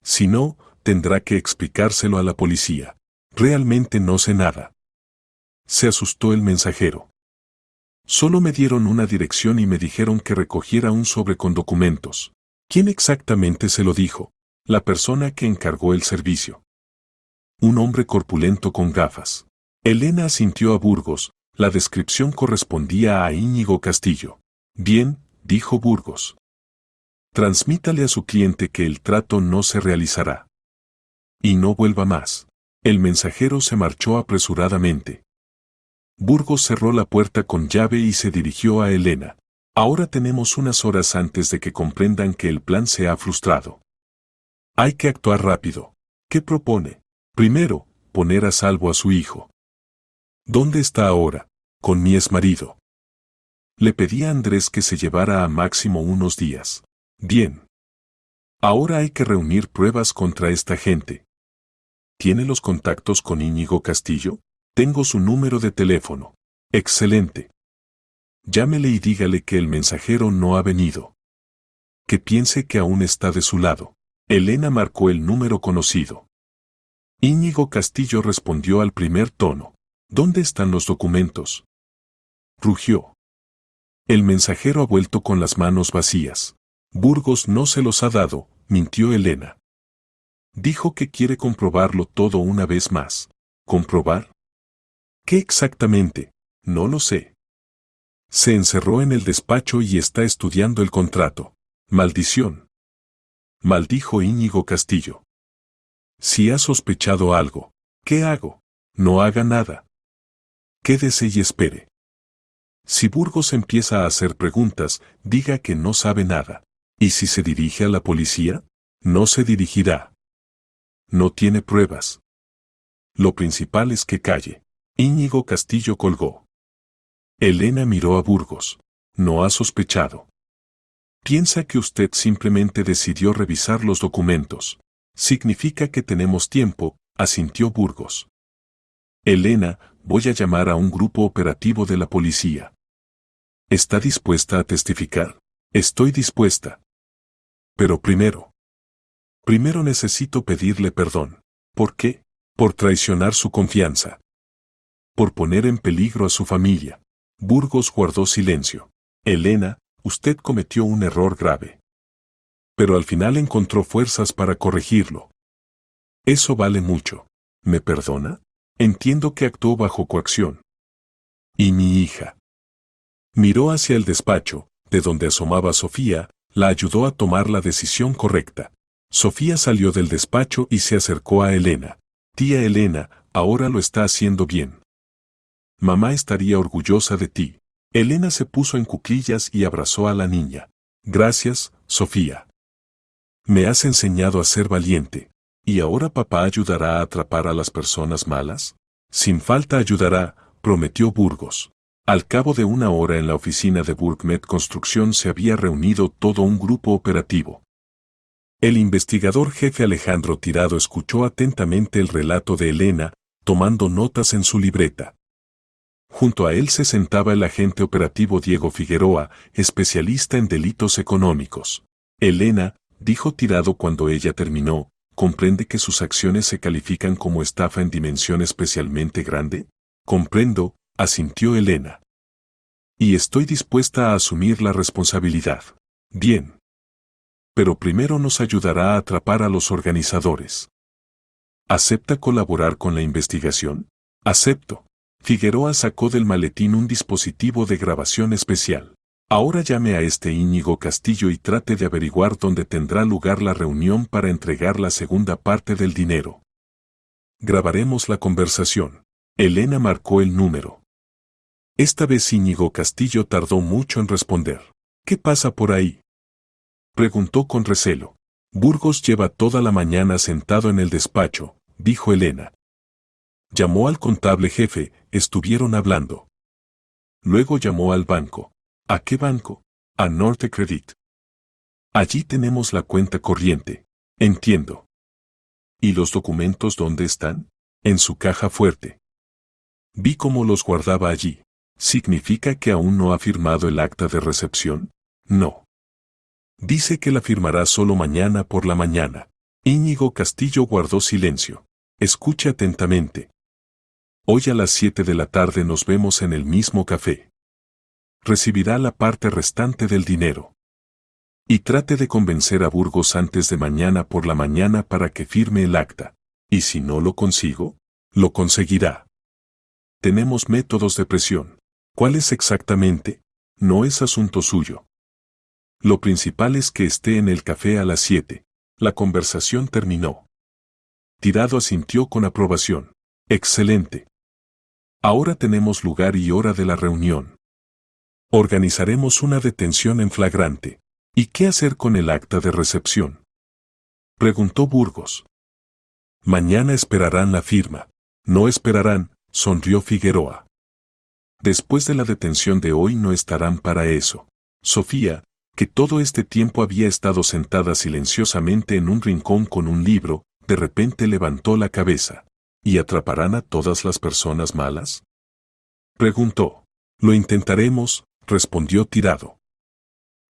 Si no, tendrá que explicárselo a la policía. Realmente no sé nada. Se asustó el mensajero. Solo me dieron una dirección y me dijeron que recogiera un sobre con documentos. ¿Quién exactamente se lo dijo? La persona que encargó el servicio. Un hombre corpulento con gafas. Elena asintió a Burgos, la descripción correspondía a Íñigo Castillo. Bien, dijo Burgos. Transmítale a su cliente que el trato no se realizará. Y no vuelva más. El mensajero se marchó apresuradamente. Burgos cerró la puerta con llave y se dirigió a Elena. Ahora tenemos unas horas antes de que comprendan que el plan se ha frustrado. Hay que actuar rápido. ¿Qué propone? Primero, poner a salvo a su hijo. ¿Dónde está ahora? Con mi exmarido. Le pedí a Andrés que se llevara a Máximo unos días. Bien. Ahora hay que reunir pruebas contra esta gente. ¿Tiene los contactos con Íñigo Castillo? Tengo su número de teléfono. Excelente. Llámele y dígale que el mensajero no ha venido. Que piense que aún está de su lado. Elena marcó el número conocido. Íñigo Castillo respondió al primer tono. ¿Dónde están los documentos? Rugió. El mensajero ha vuelto con las manos vacías. Burgos no se los ha dado, mintió Elena. Dijo que quiere comprobarlo todo una vez más. ¿Comprobar? ¿Qué exactamente? No lo sé. Se encerró en el despacho y está estudiando el contrato. Maldición. Maldijo Íñigo Castillo. Si ha sospechado algo, ¿qué hago? No haga nada. Quédese y espere. Si Burgos empieza a hacer preguntas, diga que no sabe nada. ¿Y si se dirige a la policía? No se dirigirá. No tiene pruebas. Lo principal es que calle. Íñigo Castillo colgó. Elena miró a Burgos. No ha sospechado. Piensa que usted simplemente decidió revisar los documentos. Significa que tenemos tiempo, asintió Burgos. Elena, voy a llamar a un grupo operativo de la policía. ¿Está dispuesta a testificar? Estoy dispuesta. Pero primero necesito pedirle perdón. ¿Por qué? Por traicionar su confianza. Por poner en peligro a su familia. Burgos guardó silencio. Elena, usted cometió un error grave. Pero al final encontró fuerzas para corregirlo. Eso vale mucho. ¿Me perdona? Entiendo que actuó bajo coacción. ¿Y mi hija? Miró hacia el despacho, de donde asomaba Sofía, la ayudó a tomar la decisión correcta. Sofía salió del despacho y se acercó a Elena. Tía Elena, ahora lo está haciendo bien. Mamá estaría orgullosa de ti. Elena se puso en cuclillas y abrazó a la niña. Gracias, Sofía. Me has enseñado a ser valiente. ¿Y ahora papá ayudará a atrapar a las personas malas? Sin falta ayudará, prometió Burgos. Al cabo de una hora en la oficina de Burgmet Construcción se había reunido todo un grupo operativo. El investigador jefe Alejandro Tirado escuchó atentamente el relato de Elena, tomando notas en su libreta. Junto a él se sentaba el agente operativo Diego Figueroa, especialista en delitos económicos. Elena, dijo Tirado cuando ella terminó, ¿comprende que sus acciones se califican como estafa en dimensión especialmente grande? Comprendo, asintió Elena. Y estoy dispuesta a asumir la responsabilidad. Bien. Pero primero nos ayudará a atrapar a los organizadores. ¿Acepta colaborar con la investigación? Acepto. Figueroa sacó del maletín un dispositivo de grabación especial. Ahora llame a este Íñigo Castillo y trate de averiguar dónde tendrá lugar la reunión para entregar la segunda parte del dinero. Grabaremos la conversación. Elena marcó el número. Esta vez Íñigo Castillo tardó mucho en responder. ¿Qué pasa por ahí?, preguntó con recelo. Burgos lleva toda la mañana sentado en el despacho, dijo Elena. Llamó al contable jefe, estuvieron hablando. Luego llamó al banco. ¿A qué banco? A Norte Credit. Allí tenemos la cuenta corriente. Entiendo. ¿Y los documentos dónde están? En su caja fuerte. Vi cómo los guardaba allí. ¿Significa que aún no ha firmado el acta de recepción? No. Dice que la firmará solo mañana por la mañana. Íñigo Castillo guardó silencio. Escuche atentamente. Hoy a las 7 de la tarde nos vemos en el mismo café. Recibirá la parte restante del dinero. Y trate de convencer a Burgos antes de mañana por la mañana para que firme el acta. Y si no lo consigo, lo conseguirá. Tenemos métodos de presión. ¿Cuáles exactamente? No es asunto suyo. Lo principal es que esté en el café a las 7. La conversación terminó. Tirado asintió con aprobación. Excelente. Ahora tenemos lugar y hora de la reunión. Organizaremos una detención en flagrante. ¿Y qué hacer con el acta de recepción?, preguntó Burgos. Mañana esperarán la firma. No esperarán, sonrió Figueroa. Después de la detención de hoy no estarán para eso. Sofía, que todo este tiempo había estado sentada silenciosamente en un rincón con un libro, de repente levantó la cabeza. ¿Y atraparán a todas las personas malas?, preguntó. Lo intentaremos, respondió Tirado.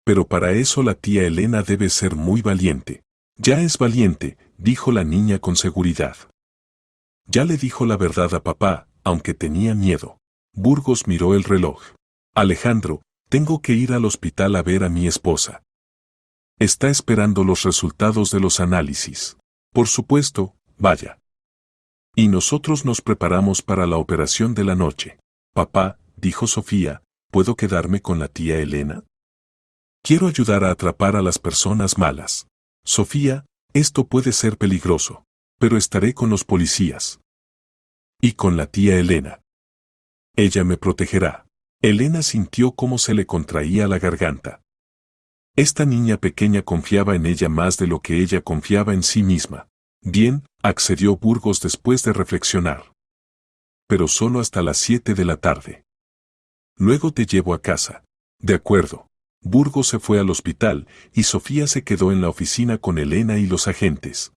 Pero para eso la tía Elena debe ser muy valiente. Ya es valiente, dijo la niña con seguridad. Ya le dijo la verdad a papá, aunque tenía miedo. Burgos miró el reloj. Alejandro, tengo que ir al hospital a ver a mi esposa. Está esperando los resultados de los análisis. Por supuesto, vaya. Y nosotros nos preparamos para la operación de la noche. Papá, dijo Sofía, ¿puedo quedarme con la tía Elena? Quiero ayudar a atrapar a las personas malas. Sofía, esto puede ser peligroso, pero estaré con los policías. Y con la tía Elena. Ella me protegerá. Elena sintió cómo se le contraía la garganta. Esta niña pequeña confiaba en ella más de lo que ella confiaba en sí misma. Bien, accedió Burgos después de reflexionar. Pero solo hasta las 7 de la tarde. Luego te llevo a casa. De acuerdo. Burgos se fue al hospital y Sofía se quedó en la oficina con Elena y los agentes.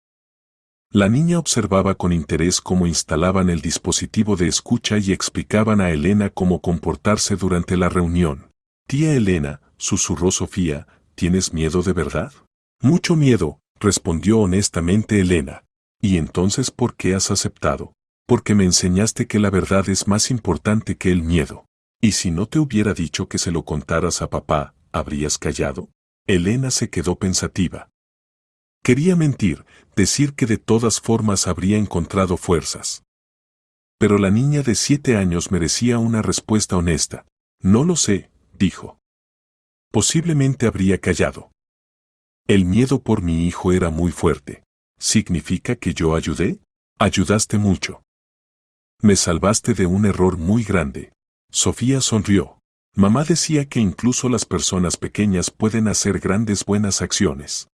La niña observaba con interés cómo instalaban el dispositivo de escucha y explicaban a Elena cómo comportarse durante la reunión. Tía Elena, susurró Sofía, ¿tienes miedo de verdad? Mucho miedo, respondió honestamente Elena. ¿Y entonces por qué has aceptado? Porque me enseñaste que la verdad es más importante que el miedo. ¿Y si no te hubiera dicho que se lo contaras a papá, habrías callado? Elena se quedó pensativa. Quería mentir, decir que de todas formas habría encontrado fuerzas. Pero la niña de 7 años merecía una respuesta honesta. No lo sé, dijo. Posiblemente habría callado. El miedo por mi hijo era muy fuerte. ¿Significa que yo ayudé? Ayudaste mucho. Me salvaste de un error muy grande. Sofía sonrió. Mamá decía que incluso las personas pequeñas pueden hacer grandes buenas acciones.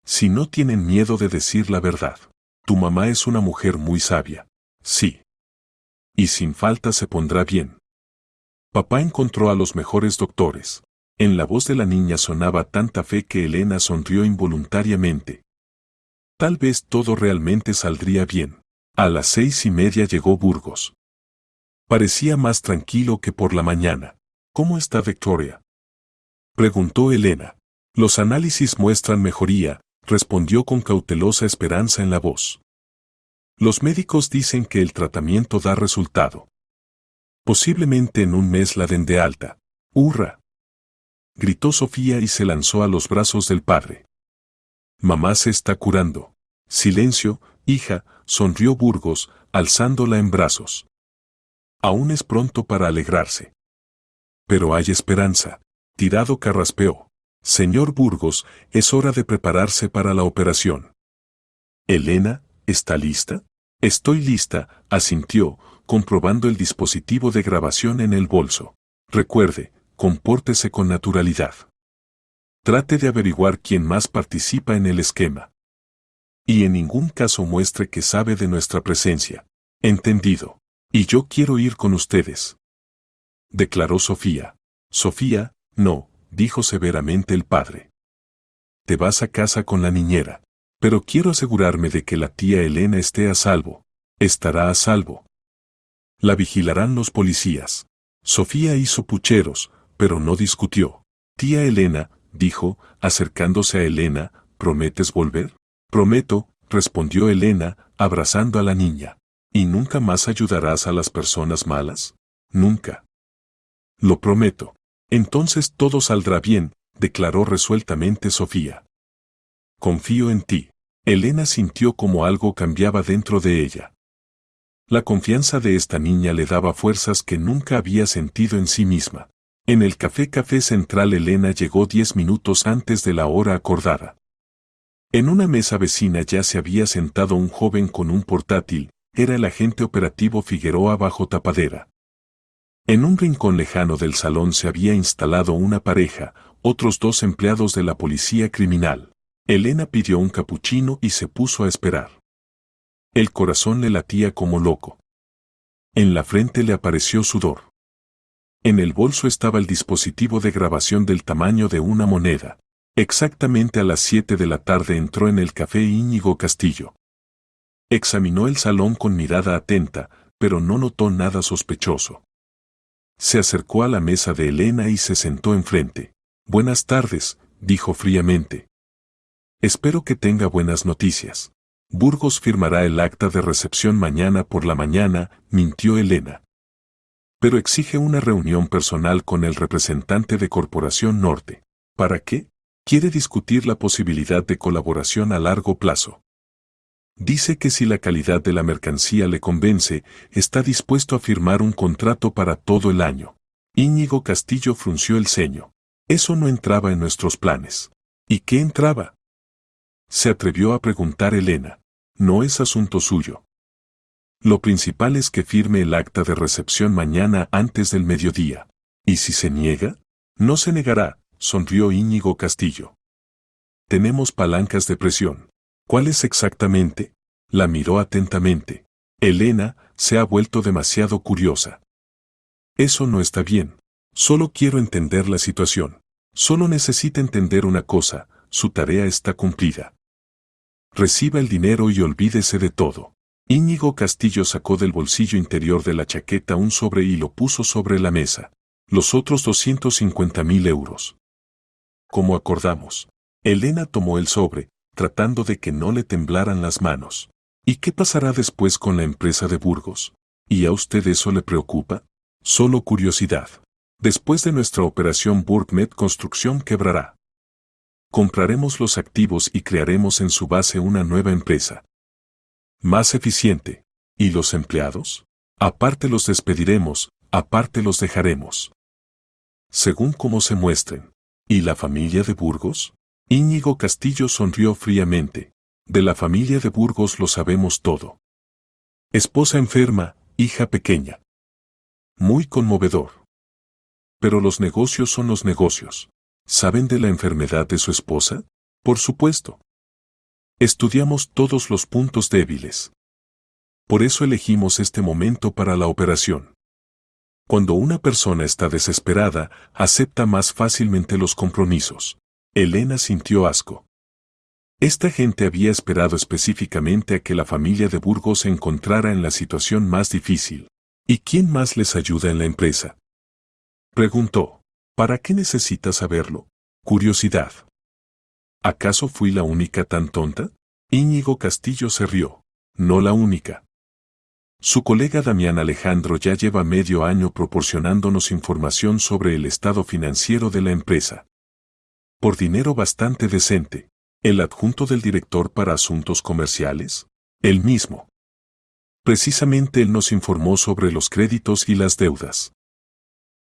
Si no tienen miedo de decir la verdad. Tu mamá es una mujer muy sabia. Sí. Y sin falta se pondrá bien. Papá encontró a los mejores doctores. En la voz de la niña sonaba tanta fe que Elena sonrió involuntariamente. Tal vez todo realmente saldría bien. A las 6:30 llegó Burgos. Parecía más tranquilo que por la mañana. ¿Cómo está Victoria?, preguntó Elena. Los análisis muestran mejoría, respondió con cautelosa esperanza en la voz. Los médicos dicen que el tratamiento da resultado. Posiblemente en un mes la den de alta. ¡Hurra! Gritó Sofía y se lanzó a los brazos del padre. Mamá se está curando. Silencio, hija, sonrió Burgos, alzándola en brazos. Aún es pronto para alegrarse. Pero hay esperanza. Tirado carraspeó. Señor Burgos, es hora de prepararse para la operación. Elena, ¿está lista? Estoy lista, asintió, comprobando el dispositivo de grabación en el bolso. Recuerde, compórtese con naturalidad. Trate de averiguar quién más participa en el esquema. Y en ningún caso muestre que sabe de nuestra presencia. Entendido. Y yo quiero ir con ustedes. Declaró Sofía. Sofía, no, dijo severamente el padre. Te vas a casa con la niñera. Pero quiero asegurarme de que la tía Elena esté a salvo. Estará a salvo. La vigilarán los policías. Sofía hizo pucheros, pero no discutió. Tía Elena, dijo, acercándose a Elena, ¿prometes volver? Prometo, respondió Elena, abrazando a la niña. ¿Y nunca más ayudarás a las personas malas? Nunca. Lo prometo. Entonces todo saldrá bien, declaró resueltamente Sofía. Confío en ti. Elena sintió como algo cambiaba dentro de ella. La confianza de esta niña le daba fuerzas que nunca había sentido en sí misma. En el Café Central Elena llegó 10 minutos antes de la hora acordada. En una mesa vecina ya se había sentado un joven con un portátil, era el agente operativo Figueroa bajo tapadera. En un rincón lejano del salón se había instalado una pareja, otros 2 empleados de la policía criminal. Elena pidió un capuchino y se puso a esperar. El corazón le latía como loco. En la frente le apareció sudor. En el bolso estaba el dispositivo de grabación del tamaño de una moneda. Exactamente a las 7 de la tarde entró en el café Íñigo Castillo. Examinó el salón con mirada atenta, pero no notó nada sospechoso. Se acercó a la mesa de Elena y se sentó enfrente. Buenas tardes, dijo fríamente. Espero que tenga buenas noticias. Burgos firmará el acta de recepción mañana por la mañana, mintió Elena. Pero exige una reunión personal con el representante de Corporación Norte. ¿Para qué? Quiere discutir la posibilidad de colaboración a largo plazo. Dice que si la calidad de la mercancía le convence, está dispuesto a firmar un contrato para todo el año. Íñigo Castillo frunció el ceño. Eso no entraba en nuestros planes. ¿Y qué entraba? Se atrevió a preguntar Elena. No es asunto suyo. Lo principal es que firme el acta de recepción mañana antes del mediodía. ¿Y si se niega? No se negará, sonrió Íñigo Castillo. Tenemos palancas de presión. ¿Cuáles exactamente? La miró atentamente. Elena se ha vuelto demasiado curiosa. Eso no está bien. Solo quiero entender la situación. Solo necesita entender una cosa, su tarea está cumplida. Reciba el dinero y olvídese de todo. Íñigo Castillo sacó del bolsillo interior de la chaqueta un sobre y lo puso sobre la mesa. Los otros 250.000 euros. Como acordamos. Elena tomó el sobre, tratando de que no le temblaran las manos. ¿Y qué pasará después con la empresa de Burgos? ¿Y a usted eso le preocupa? Solo curiosidad. Después de nuestra operación Burgmed Construcción quebrará. Compraremos los activos y crearemos en su base una nueva empresa. Más eficiente. ¿Y los empleados? Aparte los despediremos, aparte los dejaremos. Según cómo se muestren. ¿Y la familia de Burgos? Íñigo Castillo sonrió fríamente. De la familia de Burgos lo sabemos todo. Esposa enferma, hija pequeña. Muy conmovedor. Pero los negocios son los negocios. ¿Saben de la enfermedad de su esposa? Por supuesto. Estudiamos todos los puntos débiles. Por eso elegimos este momento para la operación. Cuando una persona está desesperada, acepta más fácilmente los compromisos. Elena sintió asco. Esta gente había esperado específicamente a que la familia de Burgos se encontrara en la situación más difícil. ¿Y quién más les ayuda en la empresa? Preguntó. ¿Para qué necesita saberlo? Curiosidad. ¿Acaso fui la única tan tonta? Íñigo Castillo se rió. No la única. Su colega Damián Alejandro ya lleva medio año proporcionándonos información sobre el estado financiero de la empresa. Por dinero bastante decente. ¿El adjunto del director para asuntos comerciales? El mismo. Precisamente él nos informó sobre los créditos y las deudas.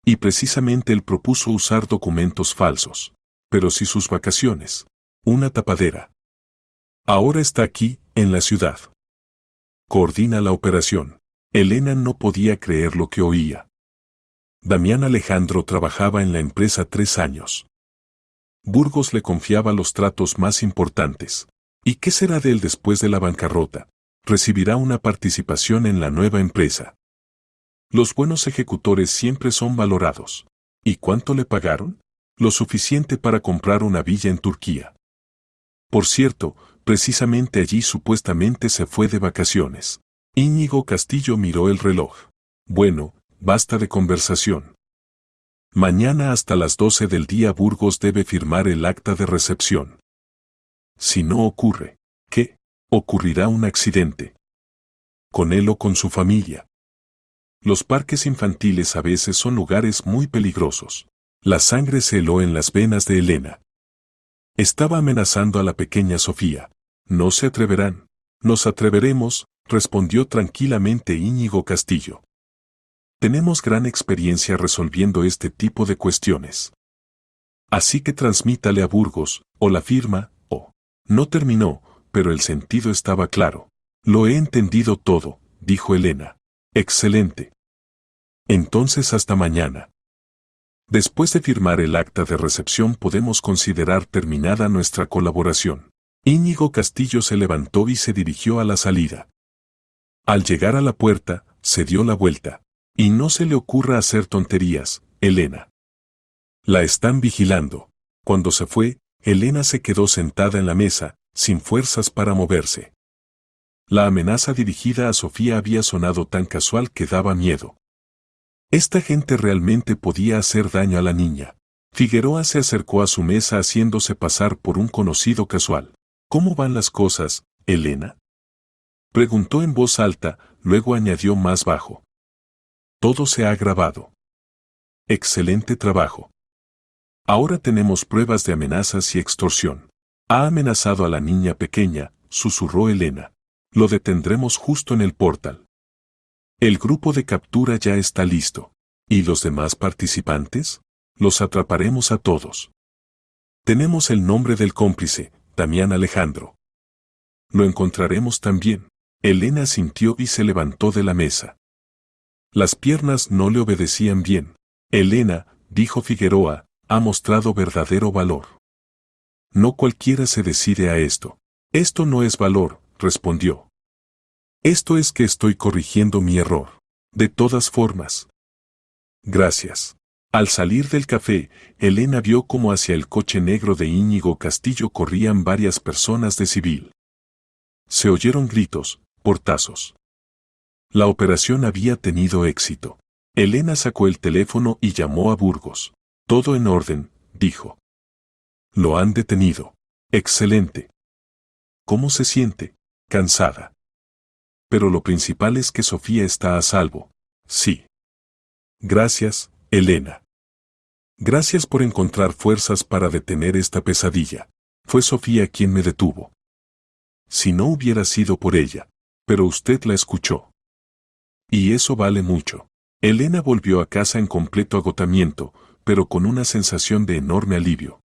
Y precisamente él propuso usar documentos falsos. Pero si sus vacaciones. Una tapadera. Ahora está aquí, en la ciudad. Coordina la operación. Elena no podía creer lo que oía. Damián Alejandro trabajaba en la empresa 3 años. Burgos le confiaba los tratos más importantes. ¿Y qué será de él después de la bancarrota? Recibirá una participación en la nueva empresa. Los buenos ejecutores siempre son valorados. ¿Y cuánto le pagaron? Lo suficiente para comprar una villa en Turquía. Por cierto, precisamente allí supuestamente se fue de vacaciones. Íñigo Castillo miró el reloj. Bueno, basta de conversación. Mañana hasta las 12 del día Burgos debe firmar el acta de recepción. Si no ocurre, ¿qué? Ocurrirá un accidente. Con él o con su familia. Los parques infantiles a veces son lugares muy peligrosos. La sangre se heló en las venas de Elena. Estaba amenazando a la pequeña Sofía. No se atreverán. Nos atreveremos, respondió tranquilamente Íñigo Castillo. Tenemos gran experiencia resolviendo este tipo de cuestiones. Así que transmítale a Burgos, o la firma, o... No terminó, pero el sentido estaba claro. Lo he entendido todo, dijo Elena. Excelente. Entonces hasta mañana. Después de firmar el acta de recepción podemos considerar terminada nuestra colaboración. Íñigo Castillo se levantó y se dirigió a la salida. Al llegar a la puerta, se dio la vuelta. Y no se le ocurra hacer tonterías, Elena. La están vigilando. Cuando se fue, Elena se quedó sentada en la mesa, sin fuerzas para moverse. La amenaza dirigida a Sofía había sonado tan casual que daba miedo. Esta gente realmente podía hacer daño a la niña. Figueroa se acercó a su mesa haciéndose pasar por un conocido casual. ¿Cómo van las cosas, Elena? Preguntó en voz alta, luego añadió más bajo. Todo se ha grabado. Excelente trabajo. Ahora tenemos pruebas de amenazas y extorsión. Ha amenazado a la niña pequeña, susurró Elena. Lo detendremos justo en el portal. El grupo de captura ya está listo. ¿Y los demás participantes? Los atraparemos a todos. Tenemos el nombre del cómplice, Damián Alejandro. Lo encontraremos también. Elena asintió y se levantó de la mesa. Las piernas no le obedecían bien. Elena, dijo Figueroa, ha mostrado verdadero valor. No cualquiera se decide a esto. Esto no es valor, respondió. Esto es que estoy corrigiendo mi error. De todas formas. Gracias. Al salir del café, Elena vio cómo hacia el coche negro de Íñigo Castillo corrían varias personas de civil. Se oyeron gritos, portazos. La operación había tenido éxito. Elena sacó el teléfono y llamó a Burgos. Todo en orden, dijo. Lo han detenido. Excelente. ¿Cómo se siente? Cansada. Pero lo principal es que Sofía está a salvo. Sí. Gracias, Elena. Gracias por encontrar fuerzas para detener esta pesadilla. Fue Sofía quien me detuvo. Si no hubiera sido por ella. Pero usted la escuchó. Y eso vale mucho. Elena volvió a casa en completo agotamiento, pero con una sensación de enorme alivio.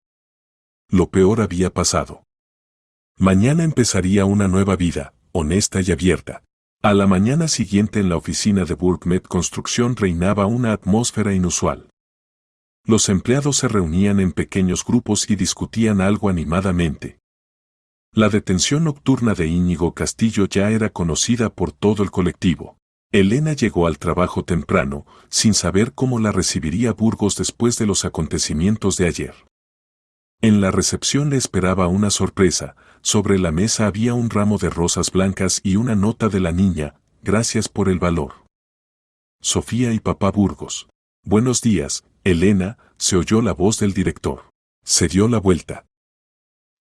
Lo peor había pasado. Mañana empezaría una nueva vida, honesta y abierta. A la mañana siguiente en la oficina de Burgmet Construcción reinaba una atmósfera inusual. Los empleados se reunían en pequeños grupos y discutían algo animadamente. La detención nocturna de Íñigo Castillo ya era conocida por todo el colectivo. Elena llegó al trabajo temprano, sin saber cómo la recibiría Burgos después de los acontecimientos de ayer. En la recepción le esperaba una sorpresa. Sobre la mesa había un ramo de rosas blancas y una nota de la niña, gracias por el valor. Sofía y papá Burgos. Buenos días, Elena, se oyó la voz del director. Se dio la vuelta.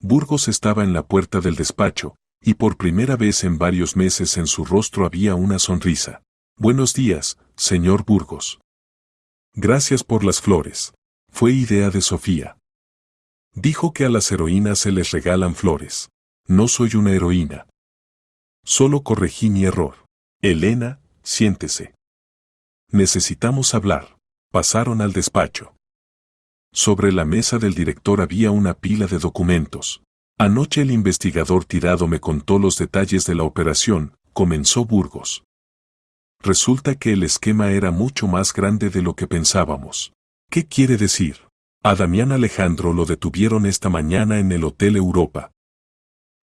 Burgos estaba en la puerta del despacho, y por primera vez en varios meses en su rostro había una sonrisa. Buenos días, señor Burgos. Gracias por las flores. Fue idea de Sofía. Dijo que a las heroínas se les regalan flores. No soy una heroína. Solo corregí mi error. Elena, siéntese. Necesitamos hablar. Pasaron al despacho. Sobre la mesa del director había una pila de documentos. Anoche el investigador Tirado me contó los detalles de la operación, comenzó Burgos. Resulta que el esquema era mucho más grande de lo que pensábamos. ¿Qué quiere decir? A Damián Alejandro lo detuvieron esta mañana en el Hotel Europa.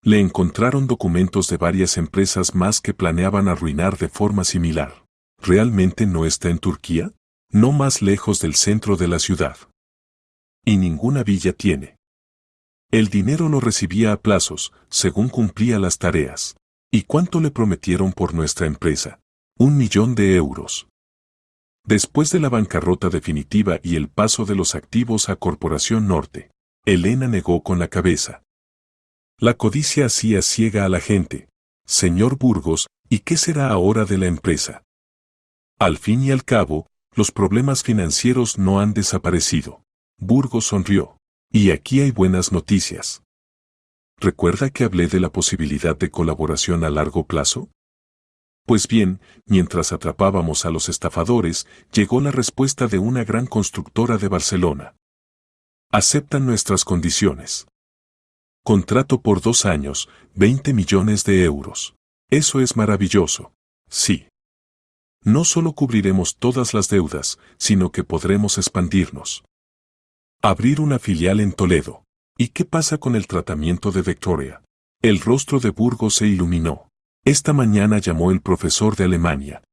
Le encontraron documentos de varias empresas más que planeaban arruinar de forma similar. ¿Realmente no está en Turquía? No más lejos del centro de la ciudad. Y ninguna villa tiene. El dinero lo recibía a plazos, según cumplía las tareas. ¿Y cuánto le prometieron por nuestra empresa? 1.000.000 de euros. Después de la bancarrota definitiva y el paso de los activos a Corporación Norte, Elena negó con la cabeza. La codicia hacía ciega a la gente. Señor Burgos, ¿y qué será ahora de la empresa? Al fin y al cabo, los problemas financieros no han desaparecido. Burgos sonrió. Y aquí hay buenas noticias. ¿Recuerda que hablé de la posibilidad de colaboración a largo plazo? Pues bien, mientras atrapábamos a los estafadores, llegó la respuesta de una gran constructora de Barcelona. Aceptan nuestras condiciones. Contrato por 2 años, 20 millones de euros. Eso es maravilloso. Sí. No solo cubriremos todas las deudas, sino que podremos expandirnos. Abrir una filial en Toledo. ¿Y qué pasa con el tratamiento de Victoria? El rostro de Burgos se iluminó. Esta mañana llamó el profesor de Alemania.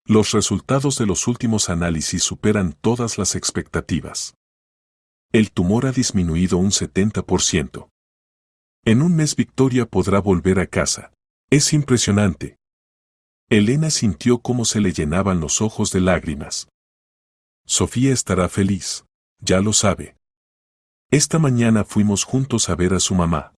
Los resultados de los últimos análisis superan todas las expectativas. El tumor ha disminuido un 70%. En un mes Victoria podrá volver a casa. Es impresionante. Elena sintió cómo se le llenaban los ojos de lágrimas. Sofía estará feliz. Ya lo sabe. Esta mañana fuimos juntos a ver a su mamá.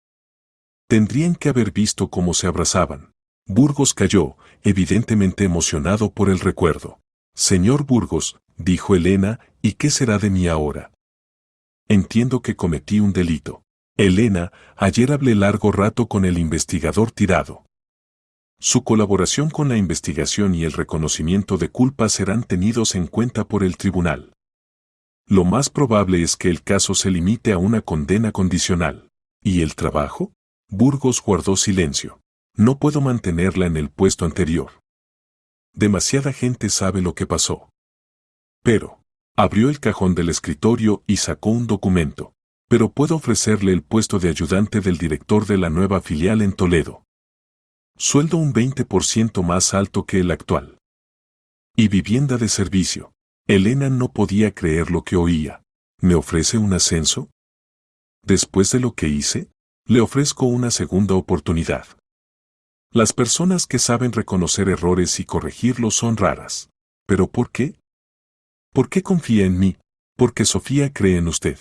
Tendrían que haber visto cómo se abrazaban. Burgos calló, evidentemente emocionado por el recuerdo. Señor Burgos, dijo Elena, ¿y qué será de mí ahora? Entiendo que cometí un delito. Elena, ayer hablé largo rato con el investigador Tirado. Su colaboración con la investigación y el reconocimiento de culpa serán tenidos en cuenta por el tribunal. Lo más probable es que el caso se limite a una condena condicional. ¿Y el trabajo? Burgos guardó silencio. No puedo mantenerla en el puesto anterior. Demasiada gente sabe lo que pasó. Pero, abrió el cajón del escritorio y sacó un documento. Pero puedo ofrecerle el puesto de ayudante del director de la nueva filial en Toledo. Sueldo un 20% más alto que el actual. Y vivienda de servicio. Elena no podía creer lo que oía. ¿Me ofrece un ascenso? Después de lo que hice, le ofrezco una segunda oportunidad. Las personas que saben reconocer errores y corregirlos son raras. ¿Pero por qué? ¿Por qué confía en mí? Porque Sofía cree en usted.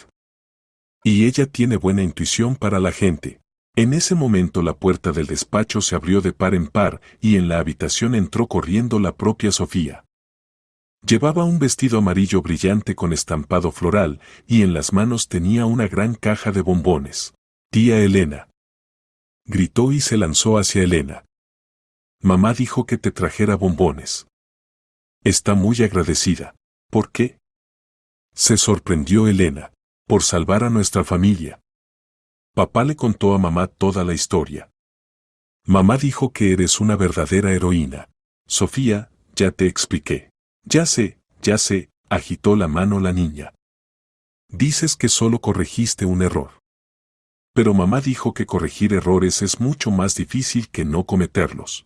Y ella tiene buena intuición para la gente. En ese momento la puerta del despacho se abrió de par en par y en la habitación entró corriendo la propia Sofía. Llevaba un vestido amarillo brillante con estampado floral y en las manos tenía una gran caja de bombones. Tía Elena. Gritó y se lanzó hacia Elena. Mamá dijo que te trajera bombones. Está muy agradecida. ¿Por qué? Se sorprendió Elena. Por salvar a nuestra familia. Papá le contó a mamá toda la historia. Mamá dijo que eres una verdadera heroína. Sofía, ya te expliqué. Ya sé, agitó la mano la niña. Dices que solo corregiste un error. Pero mamá dijo que corregir errores es mucho más difícil que no cometerlos.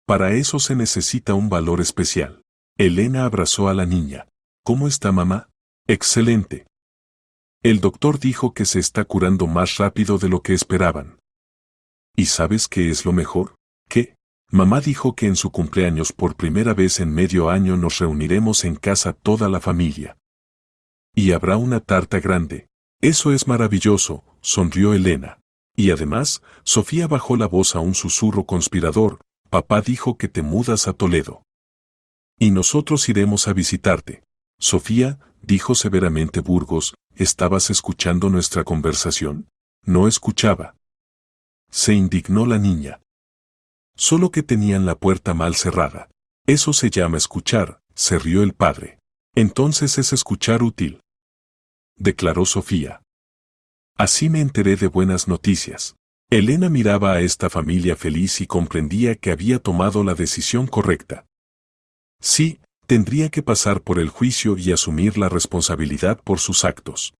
Para eso se necesita un valor especial. Elena abrazó a la niña. ¿Cómo está mamá? Excelente. El doctor dijo que se está curando más rápido de lo que esperaban. ¿Y sabes qué es lo mejor? ¿Qué? Mamá dijo que en su cumpleaños por primera vez en medio año nos reuniremos en casa toda la familia. Y habrá una tarta grande. Eso es maravilloso, sonrió Elena. Y además, Sofía bajó la voz a un susurro conspirador, papá dijo que te mudas a Toledo. Y nosotros iremos a visitarte. Sofía, dijo severamente Burgos, ¿estabas escuchando nuestra conversación? No escuchaba. Se indignó la niña. Solo que tenían la puerta mal cerrada. Eso se llama escuchar, se rió el padre. Entonces es escuchar útil, declaró Sofía. Así me enteré de buenas noticias. Elena miraba a esta familia feliz y comprendía que había tomado la decisión correcta. Sí, tendría que pasar por el juicio y asumir la responsabilidad por sus actos.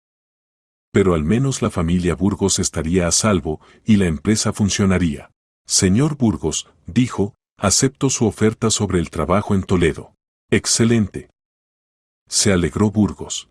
Pero al menos la familia Burgos estaría a salvo y la empresa funcionaría. Señor Burgos, dijo, acepto su oferta sobre el trabajo en Toledo. Excelente. Se alegró Burgos.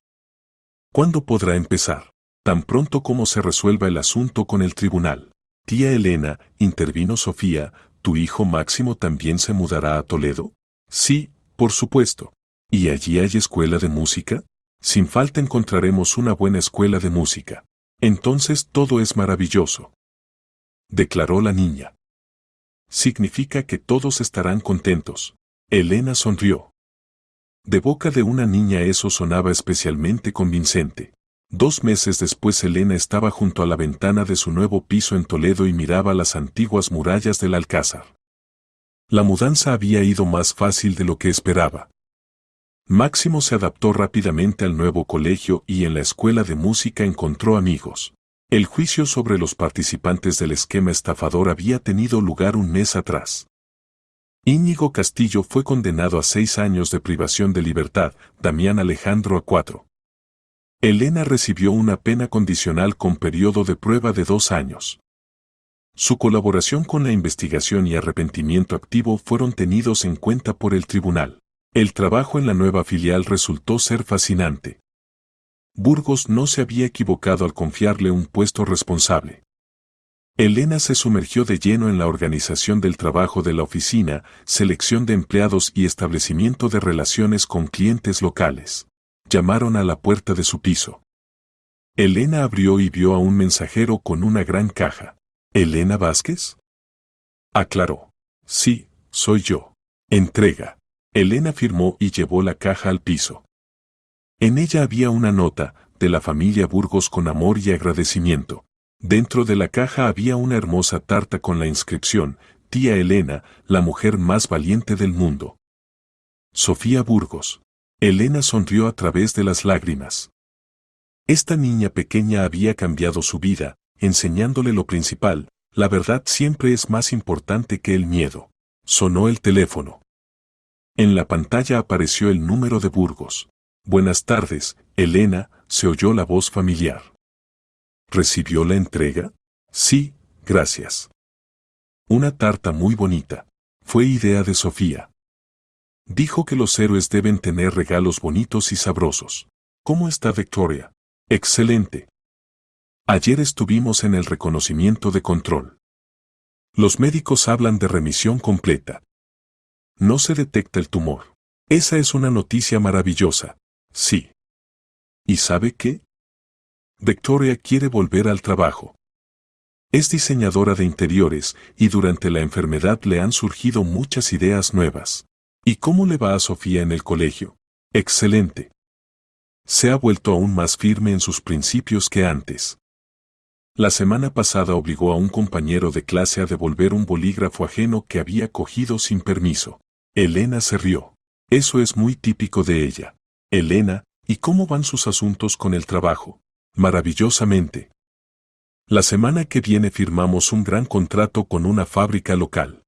¿Cuándo podrá empezar? Tan pronto como se resuelva el asunto con el tribunal. Tía Elena, intervino Sofía, ¿tu hijo Máximo también se mudará a Toledo? Sí, por supuesto. ¿Y allí hay escuela de música? Sin falta encontraremos una buena escuela de música. Entonces todo es maravilloso, declaró la niña. Significa que todos estarán contentos. Elena sonrió. De boca de una niña eso sonaba especialmente convincente. 2 meses después Elena estaba junto a la ventana de su nuevo piso en Toledo y miraba las antiguas murallas del Alcázar. La mudanza había ido más fácil de lo que esperaba. Máximo se adaptó rápidamente al nuevo colegio y en la escuela de música encontró amigos. El juicio sobre los participantes del esquema estafador había tenido lugar un mes atrás. Íñigo Castillo fue condenado a 6 años de privación de libertad, Damián Alejandro a 4. Elena recibió una pena condicional con periodo de prueba de 2 años. Su colaboración con la investigación y arrepentimiento activo fueron tenidos en cuenta por el tribunal. El trabajo en la nueva filial resultó ser fascinante. Burgos no se había equivocado al confiarle un puesto responsable. Elena se sumergió de lleno en la organización del trabajo de la oficina, selección de empleados y establecimiento de relaciones con clientes locales. Llamaron a la puerta de su piso. Elena abrió y vio a un mensajero con una gran caja. ¿Elena Vázquez? Aclaró. Sí, soy yo. Entrega. Elena firmó y llevó la caja al piso. En ella había una nota, de la familia Burgos con amor y agradecimiento. Dentro de la caja había una hermosa tarta con la inscripción, Tía Elena, la mujer más valiente del mundo. Sofía Burgos. Elena sonrió a través de las lágrimas. Esta niña pequeña había cambiado su vida, enseñándole lo principal, la verdad siempre es más importante que el miedo. Sonó el teléfono. En la pantalla apareció el número de Burgos. Buenas tardes, Elena, se oyó la voz familiar. ¿Recibió la entrega? Sí, gracias. Una tarta muy bonita. Fue idea de Sofía. Dijo que los héroes deben tener regalos bonitos y sabrosos. ¿Cómo está Victoria? Excelente. Ayer estuvimos en el reconocimiento de control. Los médicos hablan de remisión completa. No se detecta el tumor. Esa es una noticia maravillosa. Sí. ¿Y sabe qué? Victoria quiere volver al trabajo. Es diseñadora de interiores y durante la enfermedad le han surgido muchas ideas nuevas. ¿Y cómo le va a Sofía en el colegio? Excelente. Se ha vuelto aún más firme en sus principios que antes. La semana pasada obligó a un compañero de clase a devolver un bolígrafo ajeno que había cogido sin permiso. Elena se rió. Eso es muy típico de ella. Elena, ¿y cómo van sus asuntos con el trabajo? Maravillosamente. La semana que viene firmamos un gran contrato con una fábrica local.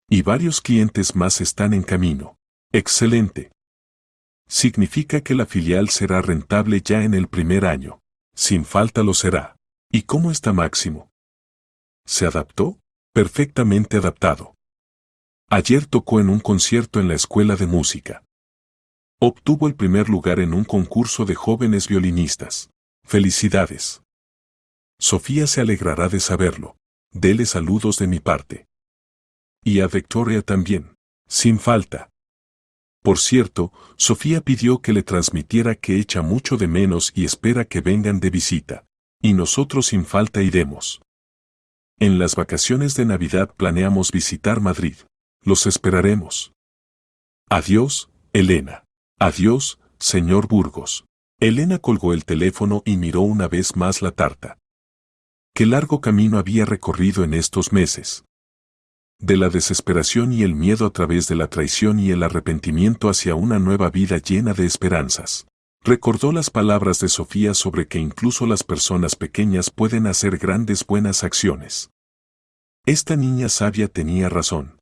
Y varios clientes más están en camino. Excelente. Significa que la filial será rentable ya en el primer año. Sin falta lo será. ¿Y cómo está Máximo? ¿Se adaptó? Perfectamente adaptado. Ayer tocó en un concierto en la escuela de música. Obtuvo el primer lugar en un concurso de jóvenes violinistas. ¡Felicidades! Sofía se alegrará de saberlo. Dele saludos de mi parte. Y a Victoria también. Sin falta. Por cierto, Sofía pidió que le transmitiera que echa mucho de menos y espera que vengan de visita. Y nosotros sin falta iremos. En las vacaciones de Navidad planeamos visitar Madrid. Los esperaremos. Adiós, Elena. Adiós, señor Burgos. Elena colgó el teléfono y miró una vez más la tarta. Qué largo camino había recorrido en estos meses. De la desesperación y el miedo a través de la traición y el arrepentimiento hacia una nueva vida llena de esperanzas. Recordó las palabras de Sofía sobre que incluso las personas pequeñas pueden hacer grandes buenas acciones. Esta niña sabia tenía razón.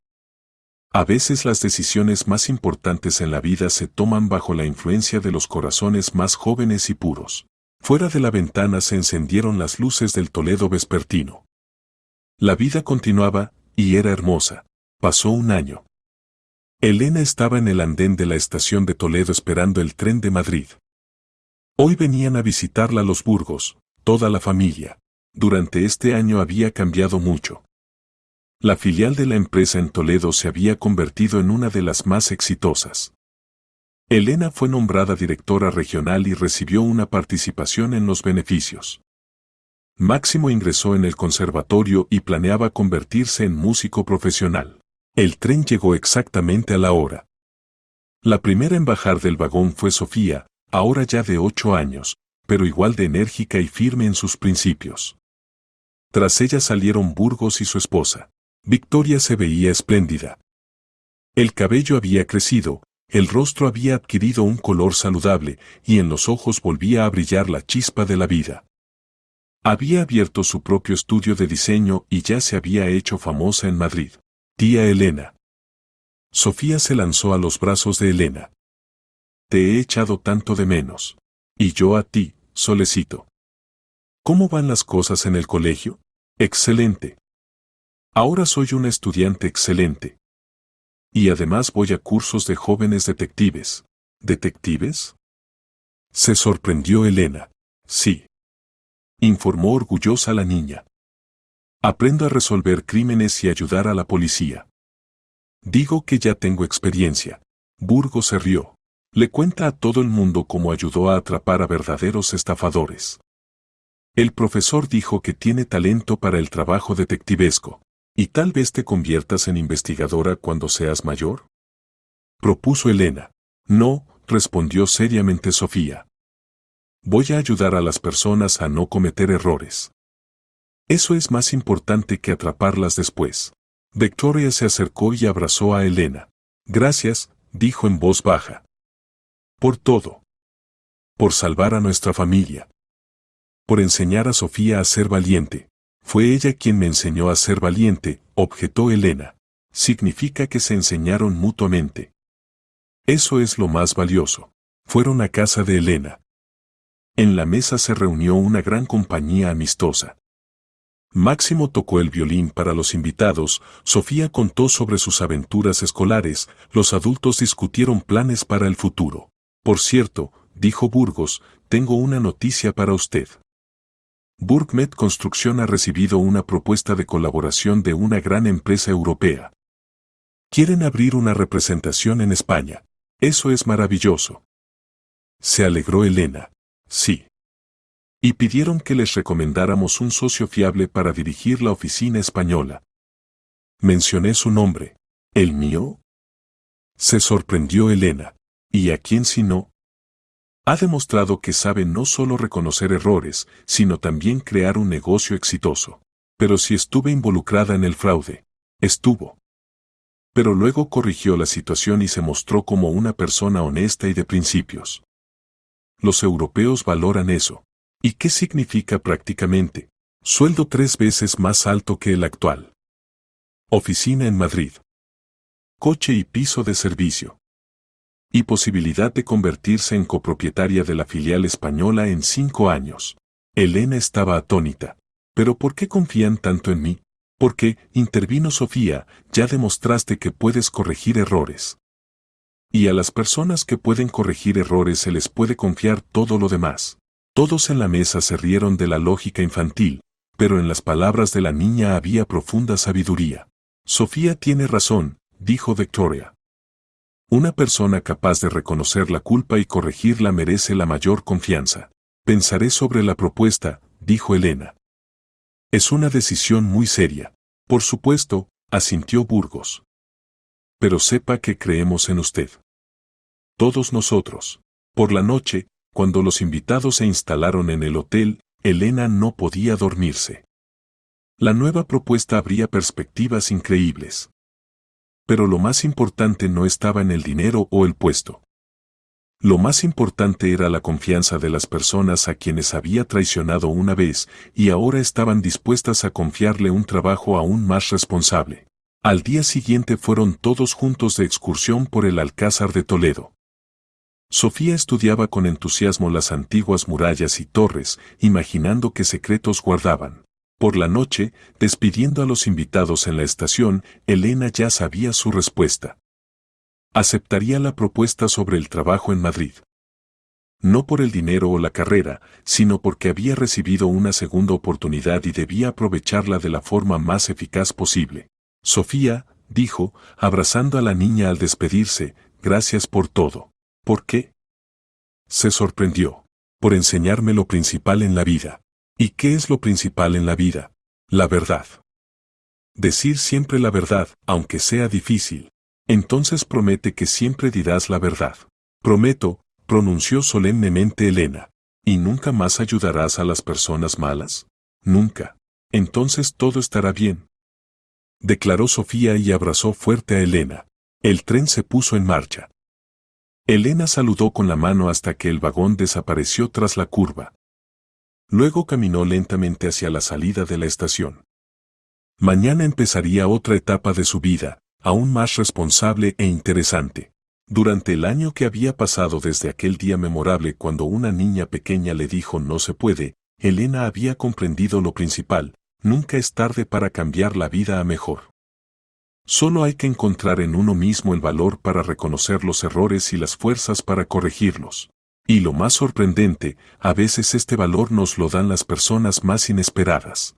A veces las decisiones más importantes en la vida se toman bajo la influencia de los corazones más jóvenes y puros. Fuera de la ventana se encendieron las luces del Toledo vespertino. La vida continuaba, y era hermosa. Pasó un año. Elena estaba en el andén de la estación de Toledo esperando el tren de Madrid. Hoy venían a visitarla los Burgos, toda la familia. Durante este año había cambiado mucho. La filial de la empresa en Toledo se había convertido en una de las más exitosas. Elena fue nombrada directora regional y recibió una participación en los beneficios. Máximo ingresó en el conservatorio y planeaba convertirse en músico profesional. El tren llegó exactamente a la hora. La primera en bajar del vagón fue Sofía, ahora ya de 8 años, pero igual de enérgica y firme en sus principios. Tras ella salieron Burgos y su esposa. Victoria se veía espléndida. El cabello había crecido, el rostro había adquirido un color saludable y en los ojos volvía a brillar la chispa de la vida. Había abierto su propio estudio de diseño y ya se había hecho famosa en Madrid. Tía Elena. Sofía se lanzó a los brazos de Elena. Te he echado tanto de menos. Y yo a ti, Solecito. ¿Cómo van las cosas en el colegio? Excelente. Ahora soy una estudiante excelente. Y además voy a cursos de jóvenes detectives. ¿Detectives? Se sorprendió Elena. Sí. Informó orgullosa la niña. Aprendo a resolver crímenes y ayudar a la policía. Digo que ya tengo experiencia. Burgos se rió. Le cuenta a todo el mundo cómo ayudó a atrapar a verdaderos estafadores. El profesor dijo que tiene talento para el trabajo detectivesco. ¿Y tal vez te conviertas en investigadora cuando seas mayor? Propuso Elena. No, respondió seriamente Sofía. Voy a ayudar a las personas a no cometer errores. Eso es más importante que atraparlas después. Victoria se acercó y abrazó a Elena. Gracias, dijo en voz baja. Por todo. Por salvar a nuestra familia. Por enseñar a Sofía a ser valiente. Fue ella quien me enseñó a ser valiente, objetó Elena. Significa que se enseñaron mutuamente. Eso es lo más valioso. Fueron a casa de Elena. En la mesa se reunió una gran compañía amistosa. Máximo tocó el violín para los invitados, Sofía contó sobre sus aventuras escolares, los adultos discutieron planes para el futuro. Por cierto, dijo Burgos, tengo una noticia para usted. Burgmet Construcción ha recibido una propuesta de colaboración de una gran empresa europea. Quieren abrir una representación en España. Eso es maravilloso. Se alegró Elena. Sí. Y pidieron que les recomendáramos un socio fiable para dirigir la oficina española. Mencioné su nombre. ¿El mío? Se sorprendió Elena. ¿Y a quién si no? Ha demostrado que sabe no solo reconocer errores, sino también crear un negocio exitoso. Pero si estuve involucrada en el fraude. Estuvo. Pero luego corrigió la situación y se mostró como una persona honesta y de principios. Los europeos valoran eso. ¿Y qué significa prácticamente? Sueldo 3 veces más alto que el actual. Oficina en Madrid. Coche y piso de servicio. Y posibilidad de convertirse en copropietaria de la filial española en 5 años. Elena estaba atónita. ¿Pero por qué confían tanto en mí? Porque, intervino Sofía, ya demostraste que puedes corregir errores. Y a las personas que pueden corregir errores se les puede confiar todo lo demás. Todos en la mesa se rieron de la lógica infantil, pero en las palabras de la niña había profunda sabiduría. Sofía tiene razón, dijo Victoria. Una persona capaz de reconocer la culpa y corregirla merece la mayor confianza. Pensaré sobre la propuesta, dijo Elena. Es una decisión muy seria. Por supuesto, asintió Burgos. Pero sepa que creemos en usted. Todos nosotros. Por la noche, cuando los invitados se instalaron en el hotel, Elena no podía dormirse. La nueva propuesta abría perspectivas increíbles. Pero lo más importante no estaba en el dinero o el puesto. Lo más importante era la confianza de las personas a quienes había traicionado una vez y ahora estaban dispuestas a confiarle un trabajo aún más responsable. Al día siguiente fueron todos juntos de excursión por el Alcázar de Toledo. Sofía estudiaba con entusiasmo las antiguas murallas y torres, imaginando qué secretos guardaban. Por la noche, despidiendo a los invitados en la estación, Elena ya sabía su respuesta. Aceptaría la propuesta sobre el trabajo en Madrid. No por el dinero o la carrera, sino porque había recibido una segunda oportunidad y debía aprovecharla de la forma más eficaz posible. Sofía, dijo, abrazando a la niña al despedirse, gracias por todo. ¿Por qué? Se sorprendió. Por enseñarme lo principal en la vida. ¿Y qué es lo principal en la vida? La verdad. Decir siempre la verdad, aunque sea difícil. Entonces promete que siempre dirás la verdad. Prometo, pronunció solemnemente Elena. ¿Y nunca más ayudarás a las personas malas? Nunca. Entonces todo estará bien. Declaró Sofía y abrazó fuerte a Elena. El tren se puso en marcha. Elena saludó con la mano hasta que el vagón desapareció tras la curva. Luego caminó lentamente hacia la salida de la estación. Mañana empezaría otra etapa de su vida, aún más responsable e interesante. Durante el año que había pasado desde aquel día memorable cuando una niña pequeña le dijo no se puede, Elena había comprendido lo principal, nunca es tarde para cambiar la vida a mejor. Solo hay que encontrar en uno mismo el valor para reconocer los errores y las fuerzas para corregirlos. Y lo más sorprendente, a veces este valor nos lo dan las personas más inesperadas.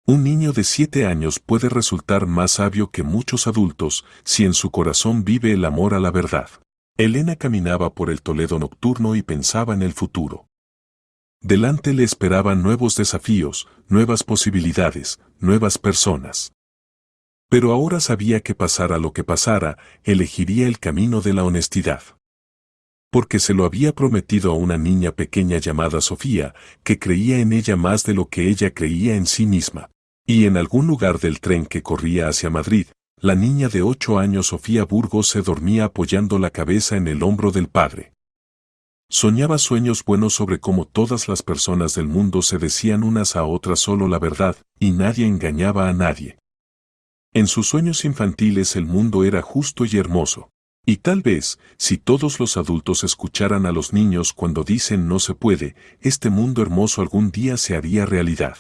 Un niño de 7 años puede resultar más sabio que muchos adultos si en su corazón vive el amor a la verdad. Elena caminaba por el Toledo nocturno y pensaba en el futuro. Delante le esperaban nuevos desafíos, nuevas posibilidades, nuevas personas. Pero ahora sabía que pasara lo que pasara, elegiría el camino de la honestidad. Porque se lo había prometido a una niña pequeña llamada Sofía, que creía en ella más de lo que ella creía en sí misma. Y en algún lugar del tren que corría hacia Madrid, la niña de 8 años Sofía Burgos se dormía apoyando la cabeza en el hombro del padre. Soñaba sueños buenos sobre cómo todas las personas del mundo se decían unas a otras solo la verdad, y nadie engañaba a nadie. En sus sueños infantiles el mundo era justo y hermoso. Y tal vez, si todos los adultos escucharan a los niños cuando dicen no se puede, este mundo hermoso algún día se haría realidad.